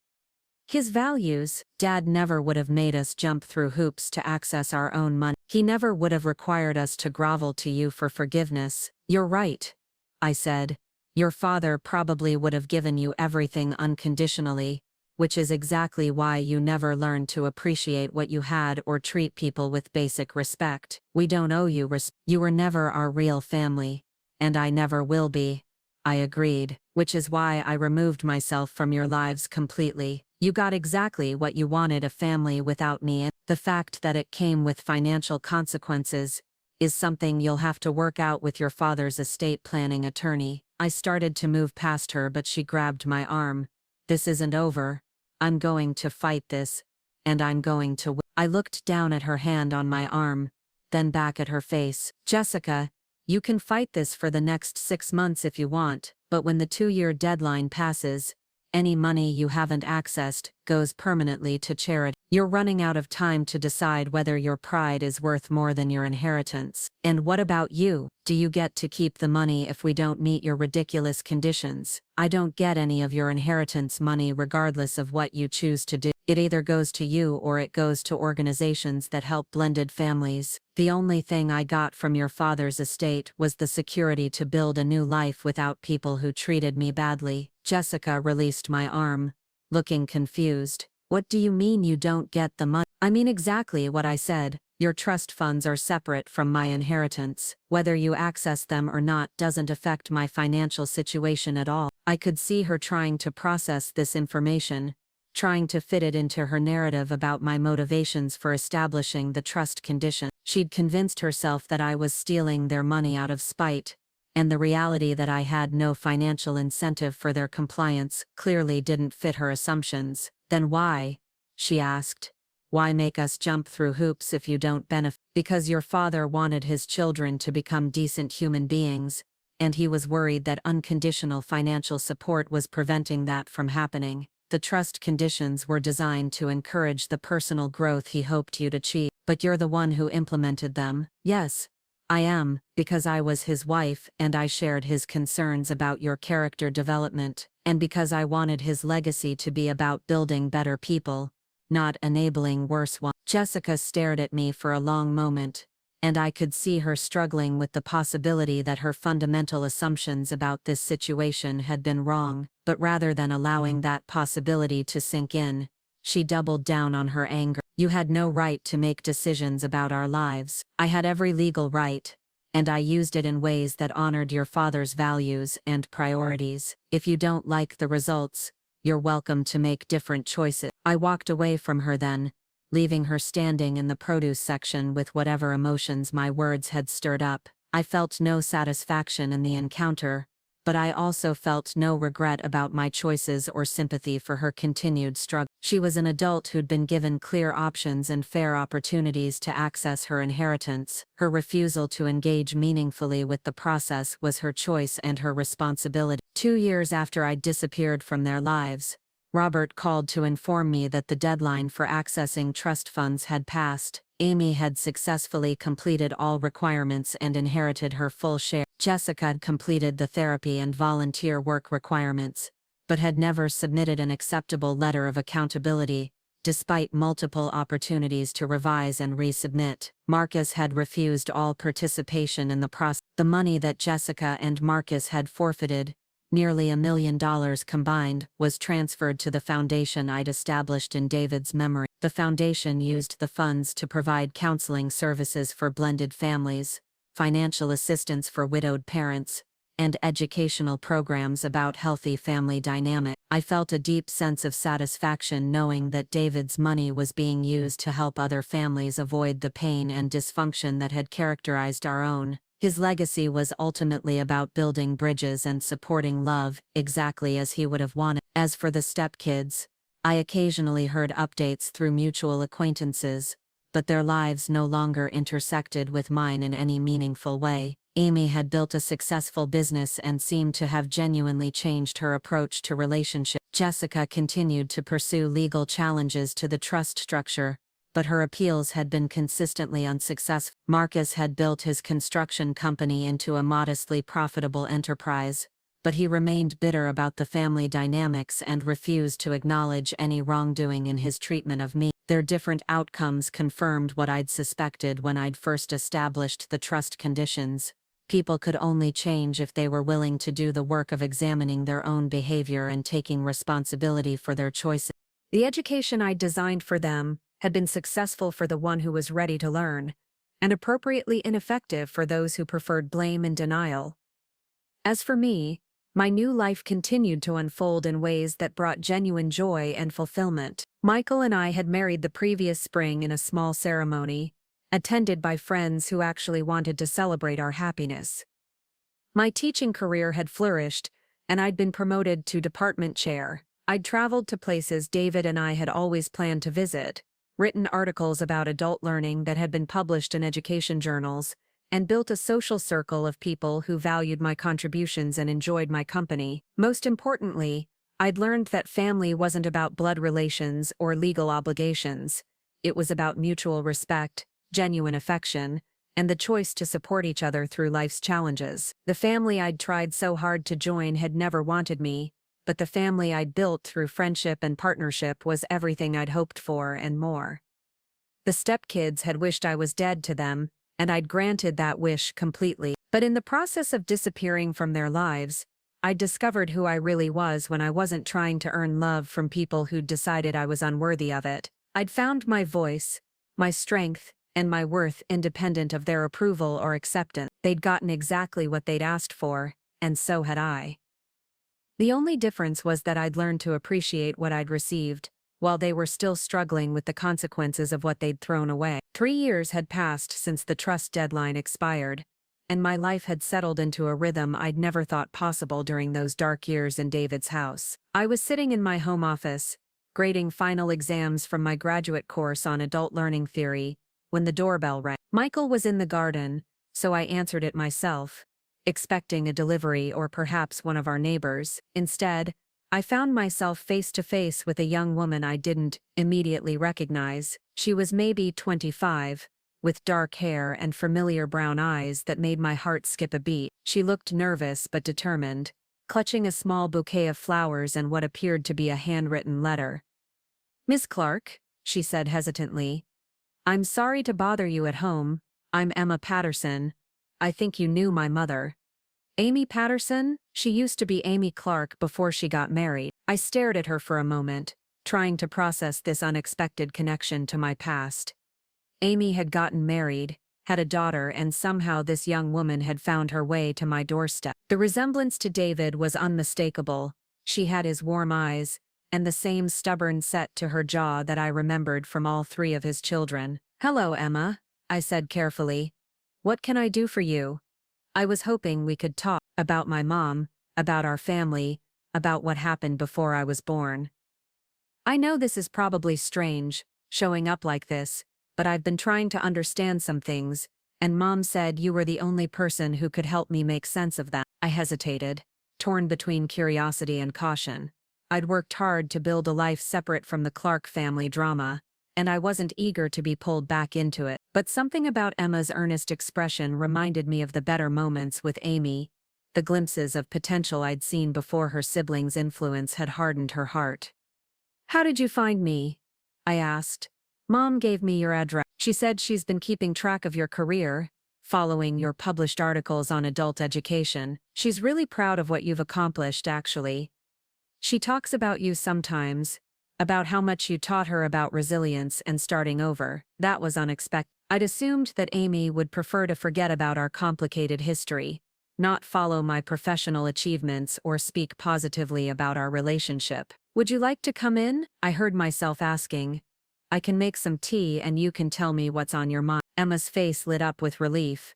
"His values? Dad never would have made us jump through hoops to access our own money. He never would have required us to grovel to you for forgiveness." "You're right," I said. "Your father probably would have given you everything unconditionally, which is exactly why you never learned to appreciate what you had or treat people with basic respect. We don't owe you respect. You were never our real family, and I never will be." I agreed. "Which is why I removed myself from your lives completely. You got exactly what you wanted, a family without me, and the fact that it came with financial consequences is something you'll have to work out with your father's estate planning attorney." I started to move past her, but she grabbed my arm. This isn't over. I'm going to fight this, and I'm going to win. I looked down at her hand on my arm, then back at her face. Jessica, you can fight this for the next 6 months if you want, but when the 2-year deadline passes, any money you haven't accessed goes permanently to charity. You're running out of time to decide whether your pride is worth more than your inheritance. And what about you? Do you get to keep the money if we don't meet your ridiculous conditions? I don't get any of your inheritance money regardless of what you choose to do. It either goes to you or it goes to organizations that help blended families. The only thing I got from your father's estate was the security to build a new life without people who treated me badly. Jessica released my arm, looking confused. What do you mean you don't get the money? I mean exactly what I said. Your trust funds are separate from my inheritance. Whether you access them or not doesn't affect my financial situation at all. I could see her trying to process this information, trying to fit it into her narrative about my motivations for establishing the trust condition. She'd convinced herself that I was stealing their money out of spite, and the reality that I had no financial incentive for their compliance clearly didn't fit her assumptions. Then why? She asked. Why make us jump through hoops if you don't benefit? Because your father wanted his children to become decent human beings, and he was worried that unconditional financial support was preventing that from happening. The trust conditions were designed to encourage the personal growth he hoped you'd achieve. But you're the one who implemented them. Yes, I am, because I was his wife and I shared his concerns about your character development, and because I wanted his legacy to be about building better people, not enabling worse ones. Jessica stared at me for a long moment, and I could see her struggling with the possibility that her fundamental assumptions about this situation had been wrong. But rather than allowing that possibility to sink in, she doubled down on her anger. You had no right to make decisions about our lives. I had every legal right, and I used it in ways that honored your father's values and priorities. If you don't like the results, you're welcome to make different choices. I walked away from her then, leaving her standing in the produce section with whatever emotions my words had stirred up. I felt no satisfaction in the encounter, but I also felt no regret about my choices or sympathy for her continued struggle. She was an adult who'd been given clear options and fair opportunities to access her inheritance. Her refusal to engage meaningfully with the process was her choice and her responsibility. 2 years after I'd disappeared from their lives, Robert called to inform me that the deadline for accessing trust funds had passed. Amy had successfully completed all requirements and inherited her full share. Jessica had completed the therapy and volunteer work requirements, but had never submitted an acceptable letter of accountability, despite multiple opportunities to revise and resubmit. Marcus had refused all participation in the process. The money that Jessica and Marcus had forfeited, nearly $1 million combined, was transferred to the foundation I'd established in David's memory. The foundation used the funds to provide counseling services for blended families, financial assistance for widowed parents, and educational programs about healthy family dynamics. I felt a deep sense of satisfaction knowing that David's money was being used to help other families avoid the pain and dysfunction that had characterized our own. His legacy was ultimately about building bridges and supporting love, exactly as he would have wanted. As for the Stepkids, I occasionally heard updates through mutual acquaintances, but their lives no longer intersected with mine in any meaningful way. Amy had built a successful business and seemed to have genuinely changed her approach to relationships. Jessica continued to pursue legal challenges to the trust structure, but her appeals had been consistently unsuccessful. Marcus had built his construction company into a modestly profitable enterprise, but he remained bitter about the family dynamics and refused to acknowledge any wrongdoing in his treatment of me. Their different outcomes confirmed what I'd suspected when I'd first established the trust conditions. People could only change if they were willing to do the work of examining their own behavior and taking responsibility for their choices. The education I'd designed for them had been successful for the one who was ready to learn, and appropriately ineffective for those who preferred blame and denial. As for me, my new life continued to unfold in ways that brought genuine joy and fulfillment. Michael and I had married the previous spring in a small ceremony, attended by friends who actually wanted to celebrate our happiness. My teaching career had flourished, and I'd been promoted to department chair. I'd traveled to places David and I had always planned to visit, written articles about adult learning that had been published in education journals, and built a social circle of people who valued my contributions and enjoyed my company. Most importantly, I'd learned that family wasn't about blood relations or legal obligations. It was about mutual respect, genuine affection, and the choice to support each other through life's challenges. The family I'd tried so hard to join had never wanted me, but the family I'd built through friendship and partnership was everything I'd hoped for and more. The Stepkids had wished I was dead to them, and I'd granted that wish completely. But in the process of disappearing from their lives, I'd discovered who I really was when I wasn't trying to earn love from people who'd decided I was unworthy of it. I'd found my voice, my strength, and my worth independent of their approval or acceptance. They'd gotten exactly what they'd asked for, and so had I. The only difference was that I'd learned to appreciate what I'd received, while they were still struggling with the consequences of what they'd thrown away. 3 years had passed since the trust deadline expired, and my life had settled into a rhythm I'd never thought possible during those dark years in David's house. I was sitting in my home office, grading final exams from my graduate course on adult learning theory, when the doorbell rang. Michael was in the garden, so I answered it myself, expecting a delivery or perhaps one of our neighbors. Instead, I found myself face to face with a young woman I didn't immediately recognize. She was maybe 25, with dark hair and familiar brown eyes that made my heart skip a beat. She looked nervous but determined, clutching a small bouquet of flowers and what appeared to be a handwritten letter. "Miss Clark," she said hesitantly, "I'm sorry to bother you at home. I'm Emma Patterson. I think you knew my mother." "Amy Patterson?" She used to be Amy Clark before she got married. I stared at her for a moment, trying to process this unexpected connection to my past. Amy had gotten married, had a daughter, and somehow this young woman had found her way to my doorstep. The resemblance to David was unmistakable. She had his warm eyes, and the same stubborn set to her jaw that I remembered from all 3 of his children. "Hello, Emma," I said carefully. "What can I do for you?" I was hoping we could talk about my mom, about our family, about what happened before I was born. "I know this is probably strange, showing up like this, but I've been trying to understand some things, and Mom said you were the only person who could help me make sense of them." I hesitated, torn between curiosity and caution. I'd worked hard to build a life separate from the Clark family drama, and I wasn't eager to be pulled back into it. But something about Emma's earnest expression reminded me of the better moments with Amy, the glimpses of potential I'd seen before her siblings' influence had hardened her heart. "How did you find me?" I asked. "Mom gave me your address. She said she's been keeping track of your career, following your published articles on adult education. She's really proud of what you've accomplished, actually. She talks about you sometimes, about how much you taught her about resilience and starting over." That was unexpected. I'd assumed that Amy would prefer to forget about our complicated history, not follow my professional achievements or speak positively about our relationship. "Would you like to come in?" I heard myself asking. "I can make some tea and you can tell me what's on your mind." Emma's face lit up with relief.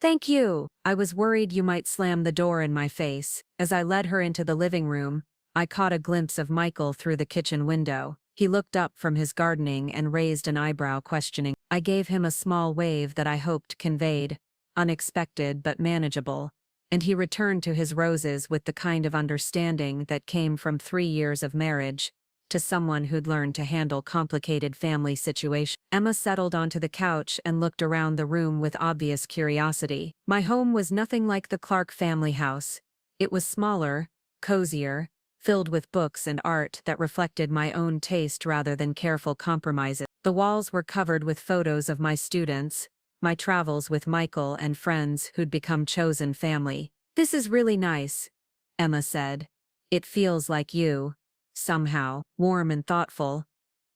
"Thank you." I was worried you might slam the door in my face. As I led her into the living room, I caught a glimpse of Michael through the kitchen window. He looked up from his gardening and raised an eyebrow questioning. I gave him a small wave that I hoped conveyed, unexpected but manageable, and he returned to his roses with the kind of understanding that came from 3 years of marriage, to someone who'd learned to handle complicated family situations. Emma settled onto the couch and looked around the room with obvious curiosity. My home was nothing like the Clark family house. It was smaller, cozier, filled with books and art that reflected my own taste rather than careful compromises. The walls were covered with photos of my students, my travels with Michael and friends who'd become chosen family. "This is really nice," Emma said. "It feels like you, somehow, warm and thoughtful."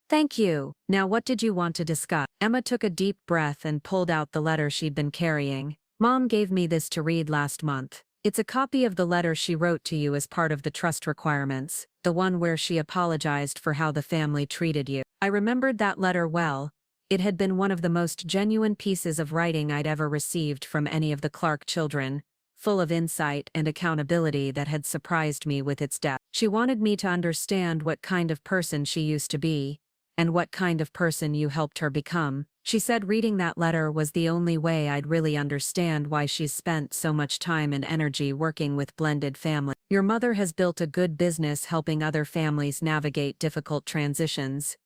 "Thank you. Now what did you want to discuss?" Emma took a deep breath and pulled out the letter she'd been carrying. "Mom gave me this to read last month. It's a copy of the letter she wrote to you as part of the trust requirements, the one where she apologized for how the family treated you." I remembered that letter well. It had been one of the most genuine pieces of writing I'd ever received from any of the Clark children, full of insight and accountability that had surprised me with its depth. She wanted me to understand what kind of person she used to be, and what kind of person you helped her become. She said reading that letter was the only way I'd really understand why she's spent so much time and energy working with blended families. Your mother has built a good business helping other families navigate difficult transitions.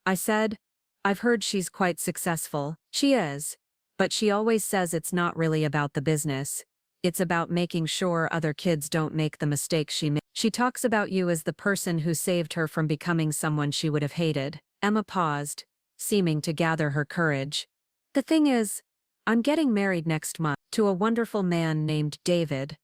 I said, I've heard she's quite successful. She is. But she always says it's not really about the business. It's about making sure other kids don't make the mistakes she made. She talks about you as the person who saved her from becoming someone she would have hated. Emma paused, seeming to gather her courage. The thing is, I'm getting married next month to a wonderful man named David.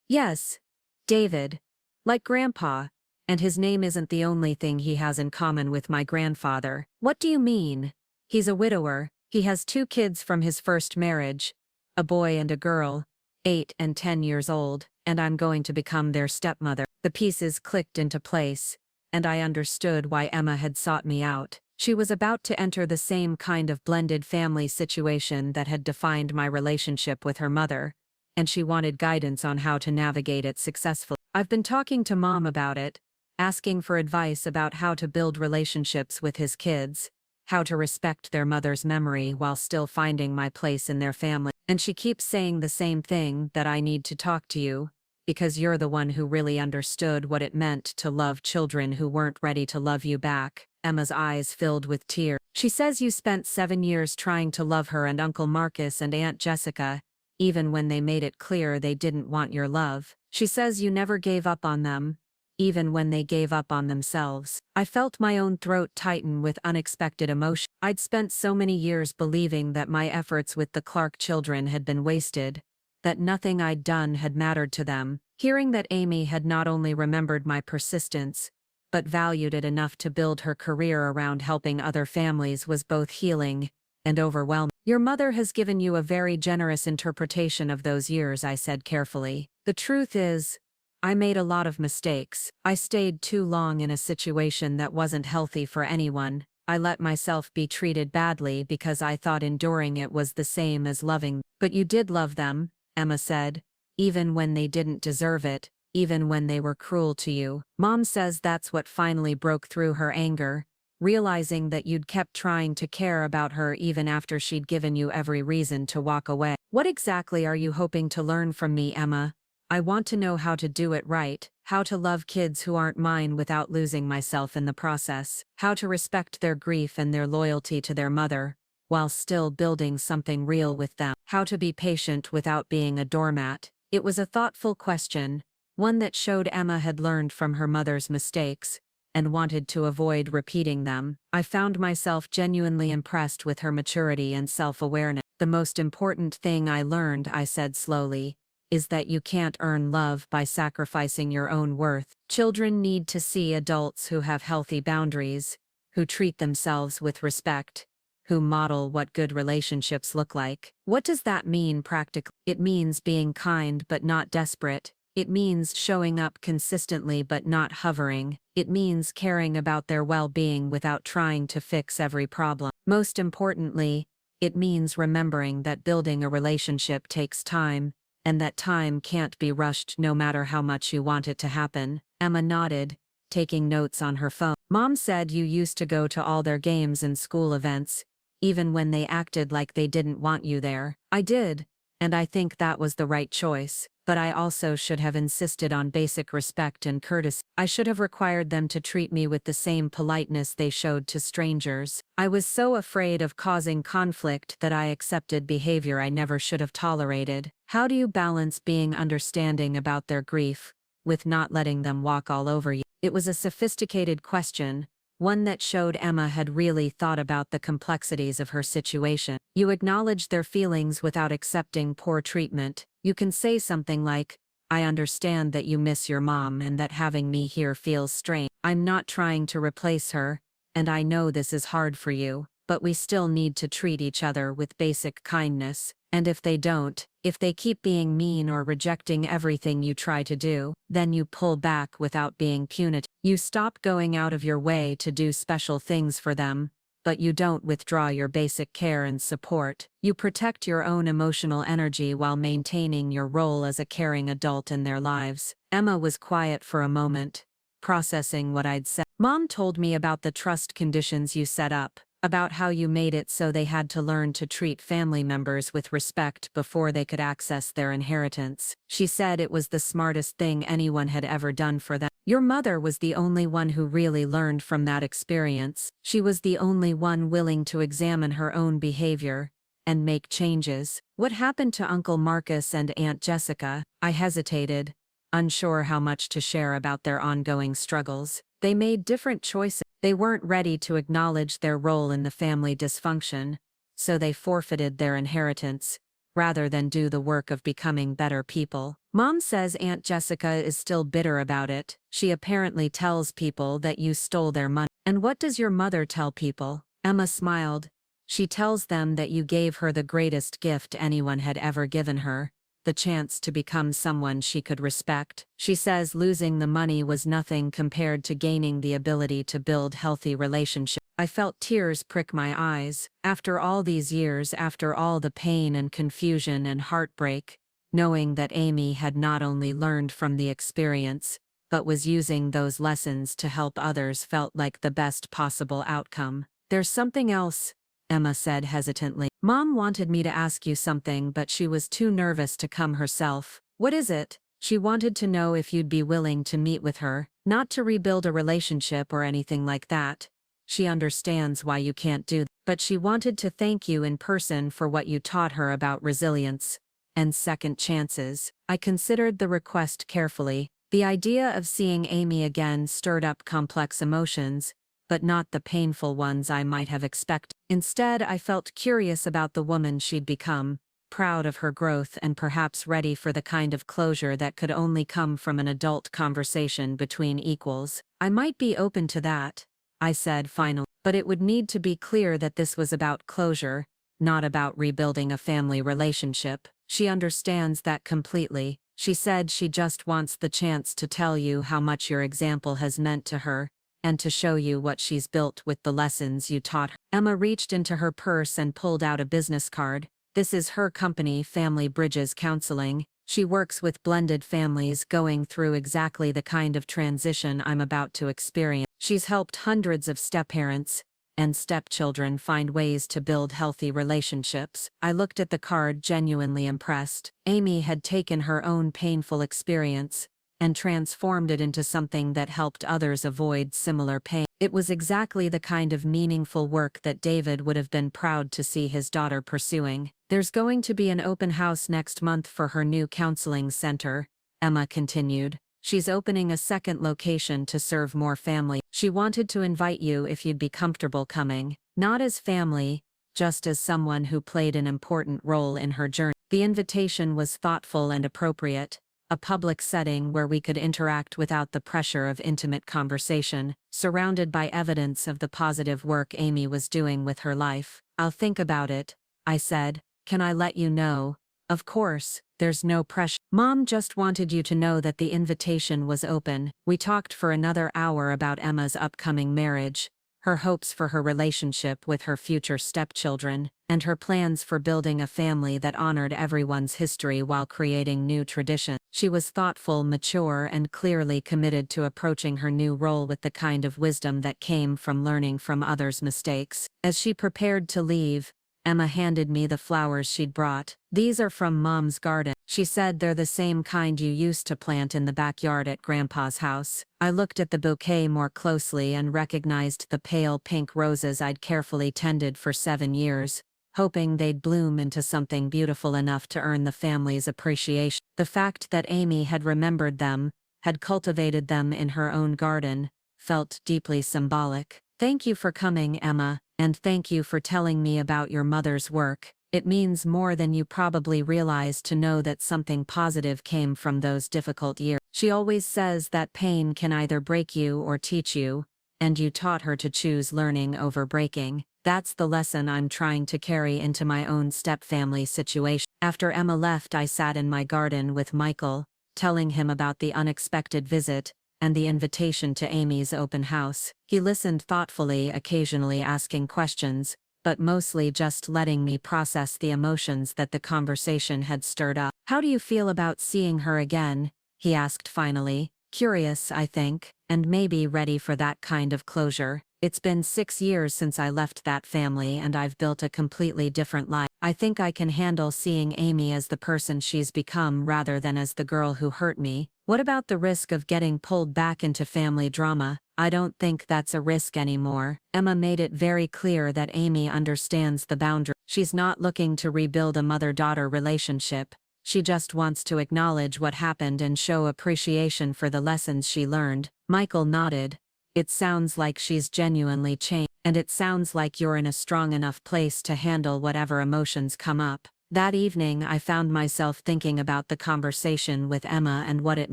Yes, David. Like Grandpa. And his name isn't the only thing he has in common with my grandfather. What do you mean? He's a widower. He has 2 kids from his first marriage, a boy and a girl, 8 and 10 years old, and I'm going to become their stepmother. The pieces clicked into place, and I understood why Emma had sought me out. She was about to enter the same kind of blended family situation that had defined my relationship with her mother, and she wanted guidance on how to navigate it successfully. I've been talking to Mom about it, asking for advice about how to build relationships with his kids, how to respect their mother's memory while still finding my place in their family. And she keeps saying the same thing, that I need to talk to you, because you're the one who really understood what it meant to love children who weren't ready to love you back. Emma's eyes filled with tears. She says you spent 7 years trying to love her and Uncle Marcus and Aunt Jessica, even when they made it clear they didn't want your love. She says you never gave up on them, even when they gave up on themselves. I felt my own throat tighten with unexpected emotion. I'd spent so many years believing that my efforts with the Clark children had been wasted, that nothing I'd done had mattered to them. Hearing that Amy had not only remembered my persistence, but valued it enough to build her career around helping other families was both healing and overwhelming. Your mother has given you a very generous interpretation of those years, I said carefully. The truth is, I made a lot of mistakes. I stayed too long in a situation that wasn't healthy for anyone. I let myself be treated badly because I thought enduring it was the same as loving. But you did love them, Emma said, even when they didn't deserve it, even when they were cruel to you. Mom says that's what finally broke through her anger, realizing that you'd kept trying to care about her even after she'd given you every reason to walk away. What exactly are you hoping to learn from me, Emma? I want to know how to do it right, how to love kids who aren't mine without losing myself in the process, how to respect their grief and their loyalty to their mother, while still building something real with them, how to be patient without being a doormat. It was a thoughtful question, one that showed Emma had learned from her mother's mistakes, and wanted to avoid repeating them. I found myself genuinely impressed with her maturity and self-awareness. The most important thing I learned, I said slowly, is that you can't earn love by sacrificing your own worth. Children need to see adults who have healthy boundaries, who treat themselves with respect, who model what good relationships look like. What does that mean practically? It means being kind but not desperate. It means showing up consistently but not hovering. It means caring about their well-being without trying to fix every problem. Most importantly, it means remembering that building a relationship takes time, and that time can't be rushed no matter how much you want it to happen. Emma nodded, taking notes on her phone. Mom said you used to go to all their games and school events, even when they acted like they didn't want you there. I did, and I think that was the right choice. But I also should have insisted on basic respect and courtesy. I should have required them to treat me with the same politeness they showed to strangers. I was so afraid of causing conflict that I accepted behavior I never should have tolerated. How do you balance being understanding about their grief with not letting them walk all over you? It was a sophisticated question, one that showed Emma had really thought about the complexities of her situation. You acknowledge their feelings without accepting poor treatment. You can say something like, I understand that you miss your mom and that having me here feels strange. I'm not trying to replace her, and I know this is hard for you, but we still need to treat each other with basic kindness. And if they don't, if they keep being mean or rejecting everything you try to do, then you pull back without being punitive. You stop going out of your way to do special things for them, but you don't withdraw your basic care and support. You protect your own emotional energy while maintaining your role as a caring adult in their lives. Emma was quiet for a moment, processing what I'd said. Mom told me about the trust conditions you set up, about how you made it so they had to learn to treat family members with respect before they could access their inheritance. She said it was the smartest thing anyone had ever done for them. Your mother was the only one who really learned from that experience. She was the only one willing to examine her own behavior and make changes. What happened to Uncle Marcus and Aunt Jessica? I hesitated, unsure how much to share about their ongoing struggles. They made different choices. They weren't ready to acknowledge their role in the family dysfunction, so they forfeited their inheritance, rather than do the work of becoming better people. Mom says Aunt Jessica is still bitter about it. She apparently tells people that you stole their money. And what does your mother tell people? Emma smiled. She tells them that you gave her the greatest gift anyone had ever given her, the chance to become someone she could respect. She says losing the money was nothing compared to gaining the ability to build healthy relationships. I felt tears prick my eyes. After all these years, after all the pain and confusion and heartbreak, knowing that Amy had not only learned from the experience, but was using those lessons to help others felt like the best possible outcome. There's something else, Emma said hesitantly. Mom wanted me to ask you something, but she was too nervous to come herself. What is it? She wanted to know if you'd be willing to meet with her, not to rebuild a relationship or anything like that. She understands why you can't do that, but she wanted to thank you in person for what you taught her about resilience and second chances. I considered the request carefully. The idea of seeing Amy again stirred up complex emotions, but not the painful ones I might have expected. Instead, I felt curious about the woman she'd become, proud of her growth and perhaps ready for the kind of closure that could only come from an adult conversation between equals. I might be open to that, I said finally, but it would need to be clear that this was about closure, not about rebuilding a family relationship. She understands that completely. She said she just wants the chance to tell you how much your example has meant to her, and to show you what she's built with the lessons you taught her. Emma reached into her purse and pulled out a business card. This is her company, Family Bridges Counseling. She works with blended families going through exactly the kind of transition I'm about to experience. She's helped hundreds of step-parents and stepchildren find ways to build healthy relationships. I looked at the card, genuinely impressed. Amy had taken her own painful experience and transformed it into something that helped others avoid similar pain. It was exactly the kind of meaningful work that David would have been proud to see his daughter pursuing. There's going to be an open house next month for her new counseling center, Emma continued. She's opening a second location to serve more family. She wanted to invite you if you'd be comfortable coming, not as family, just as someone who played an important role in her journey. The invitation was thoughtful and appropriate, a public setting where we could interact without the pressure of intimate conversation, surrounded by evidence of the positive work Amy was doing with her life. I'll think about it, I said. Can I let you know? Of course, there's no pressure. Mom just wanted you to know that the invitation was open. We talked for another hour about Emma's upcoming marriage, her hopes for her relationship with her future stepchildren, and her plans for building a family that honored everyone's history while creating new traditions. She was thoughtful, mature, and clearly committed to approaching her new role with the kind of wisdom that came from learning from others' mistakes. As she prepared to leave, Emma handed me the flowers she'd brought. These are from Mom's garden. She said they're the same kind you used to plant in the backyard at Grandpa's house. I looked at the bouquet more closely and recognized the pale pink roses I'd carefully tended for 7 years, hoping they'd bloom into something beautiful enough to earn the family's appreciation. The fact that Amy had remembered them, had cultivated them in her own garden, felt deeply symbolic. Thank you for coming, Emma. And thank you for telling me about your mother's work. It means more than you probably realize to know that something positive came from those difficult years. She always says that pain can either break you or teach you, and you taught her to choose learning over breaking. That's the lesson I'm trying to carry into my own step-family situation. After Emma left, I sat in my garden with Michael, telling him about the unexpected visit and the invitation to Amy's open house. He listened thoughtfully, occasionally asking questions, but mostly just letting me process the emotions that the conversation had stirred up. How do you feel about seeing her again? He asked finally, Curious, I think, and maybe ready for that kind of closure. It's been 6 years since I left that family and I've built a completely different life. I think I can handle seeing Amy as the person she's become rather than as the girl who hurt me. What about the risk of getting pulled back into family drama? I don't think that's a risk anymore. Emma made it very clear that Amy understands the boundary. She's not looking to rebuild a mother-daughter relationship. She just wants to acknowledge what happened and show appreciation for the lessons she learned. Michael nodded. It sounds like she's genuinely changed, and it sounds like you're in a strong enough place to handle whatever emotions come up. That evening I found myself thinking about the conversation with Emma and what it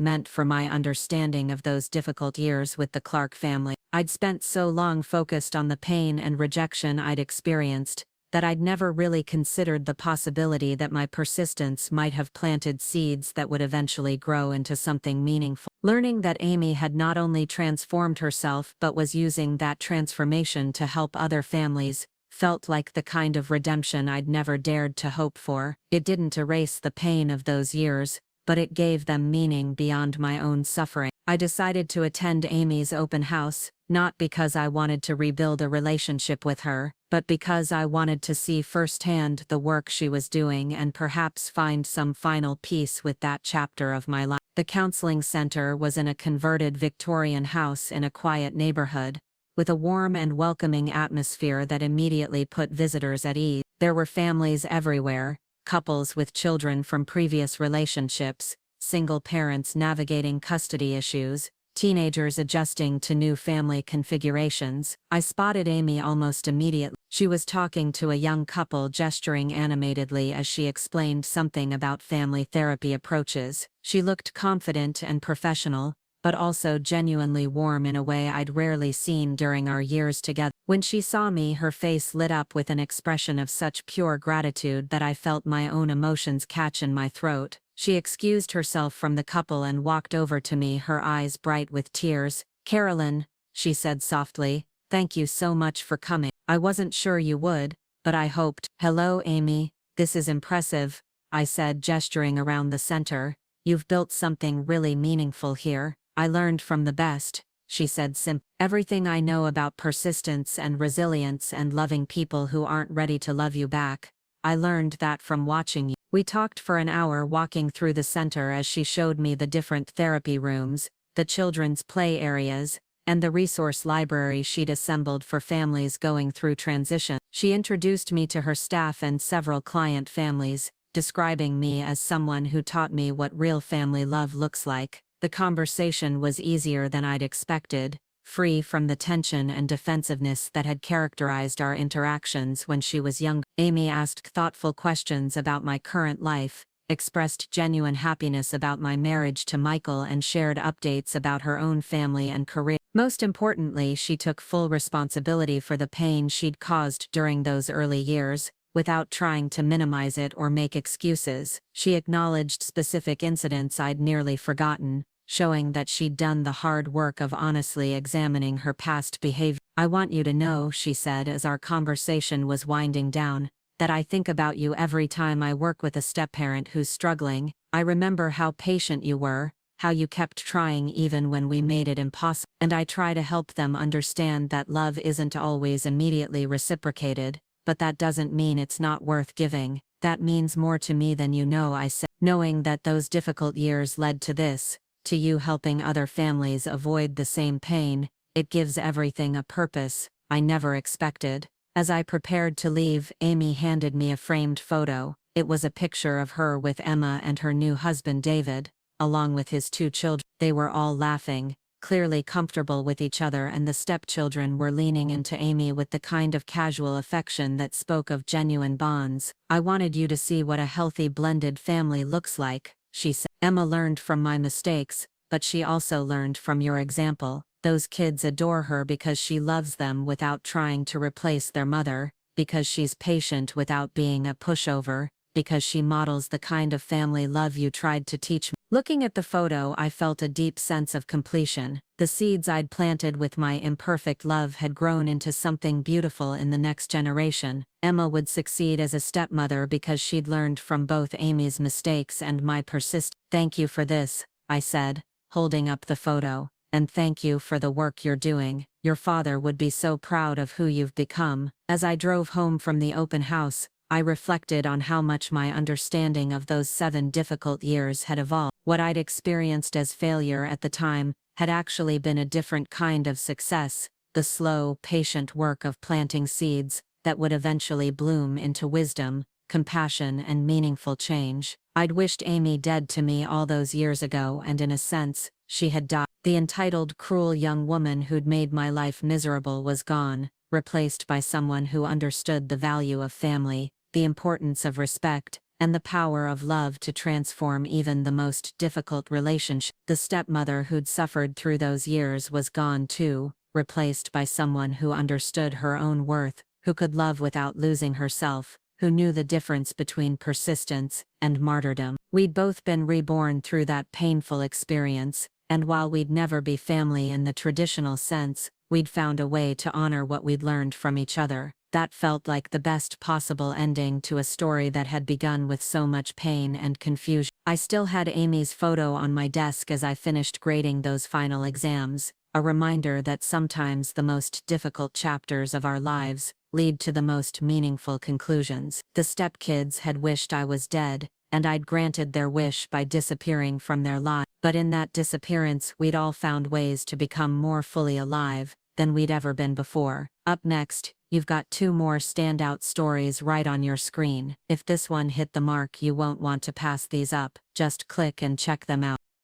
meant for my understanding of those difficult years with the Clark family. I'd spent so long focused on the pain and rejection I'd experienced, that I'd never really considered the possibility that my persistence might have planted seeds that would eventually grow into something meaningful. Learning that Amy had not only transformed herself but was using that transformation to help other families felt like the kind of redemption I'd never dared to hope for. It didn't erase the pain of those years, but it gave them meaning beyond my own suffering. I decided to attend Amy's open house, not because I wanted to rebuild a relationship with her, but because I wanted to see firsthand the work she was doing and perhaps find some final peace with that chapter of my life. The counseling center was in a converted Victorian house in a quiet neighborhood, with a warm and welcoming atmosphere that immediately put visitors at ease. There were families everywhere, couples with children from previous relationships, single parents navigating custody issues, teenagers adjusting to new family configurations. I spotted Amy almost immediately. She was talking to a young couple, gesturing animatedly as she explained something about family therapy approaches. She looked confident and professional, but also genuinely warm in a way I'd rarely seen during our years together. When she saw me, her face lit up with an expression of such pure gratitude that I felt my own emotions catch in my throat. She excused herself from the couple and walked over to me, her eyes bright with tears. "Carolyn," she said softly, "thank you so much for coming. I wasn't sure you would, but I hoped." "Hello, Amy. This is impressive," I said, gesturing around the center. "You've built something really meaningful here." "I learned from the best," she said simply. "Everything I know about persistence and resilience and loving people who aren't ready to love you back. I learned that from watching you." We talked for an hour walking through the center as she showed me the different therapy rooms, the children's play areas, and the resource library she'd assembled for families going through transition. She introduced me to her staff and several client families, describing me as someone who taught me what real family love looks like. The conversation was easier than I'd expected, free from the tension and defensiveness that had characterized our interactions when she was younger. Amy asked thoughtful questions about my current life, expressed genuine happiness about my marriage to Michael, and shared updates about her own family and career. Most importantly, she took full responsibility for the pain she'd caused during those early years, without trying to minimize it or make excuses. She acknowledged specific incidents I'd nearly forgotten, showing that she'd done the hard work of honestly examining her past behavior. "I want you to know," she said as our conversation was winding down, "that I think about you every time I work with a step-parent who's struggling. I remember how patient you were, how you kept trying even when we made it impossible. And I try to help them understand that love isn't always immediately reciprocated, but that doesn't mean it's not worth giving. That means more to me than you know," I said. Knowing that those difficult years led to this, to you helping other families avoid the same pain, it gives everything a purpose I never expected. As I prepared to leave, Amy handed me a framed photo. It was a picture of her with Emma and her new husband David, along with his 2 children. They were all laughing, clearly comfortable with each other, and the stepchildren were leaning into Amy with the kind of casual affection that spoke of genuine bonds. "I wanted you to see what a healthy blended family looks like," she said. "Emma learned from my mistakes, but she also learned from your example. Those kids adore her because she loves them without trying to replace their mother, because she's patient without being a pushover, because she models the kind of family love you tried to teach me." Looking at the photo, I felt a deep sense of completion. The seeds I'd planted with my imperfect love had grown into something beautiful in the next generation. Emma would succeed as a stepmother because she'd learned from both Amy's mistakes and my persistence. "Thank you for this," I said, holding up the photo. And thank you for the work you're doing. Your father would be so proud of who you've become. As I drove home from the open house, I reflected on how much my understanding of those 7 difficult years had evolved. What I'd experienced as failure at the time had actually been a different kind of success, the slow, patient work of planting seeds that would eventually bloom into wisdom, compassion, and meaningful change. I'd wished Amy dead to me all those years ago, and in a sense, she had died. The entitled, cruel young woman who'd made my life miserable was gone, replaced by someone who understood the value of family, the importance of respect, and the power of love to transform even the most difficult relationship. The stepmother who'd suffered through those years was gone too, replaced by someone who understood her own worth, who could love without losing herself, who knew the difference between persistence and martyrdom. We'd both been reborn through that painful experience, and while we'd never be family in the traditional sense, we'd found a way to honor what we'd learned from each other. That felt like the best possible ending to a story that had begun with so much pain and confusion. I still had Amy's photo on my desk as I finished grading those final exams, a reminder that sometimes the most difficult chapters of our lives lead to the most meaningful conclusions. The stepkids had wished I was dead, and I'd granted their wish by disappearing from their lives. But in that disappearance, we'd all found ways to become more fully alive than we'd ever been before. Up next, you've got 2 more standout stories right on your screen. If this one hit the mark, you won't want to pass these up. Just click and check them out.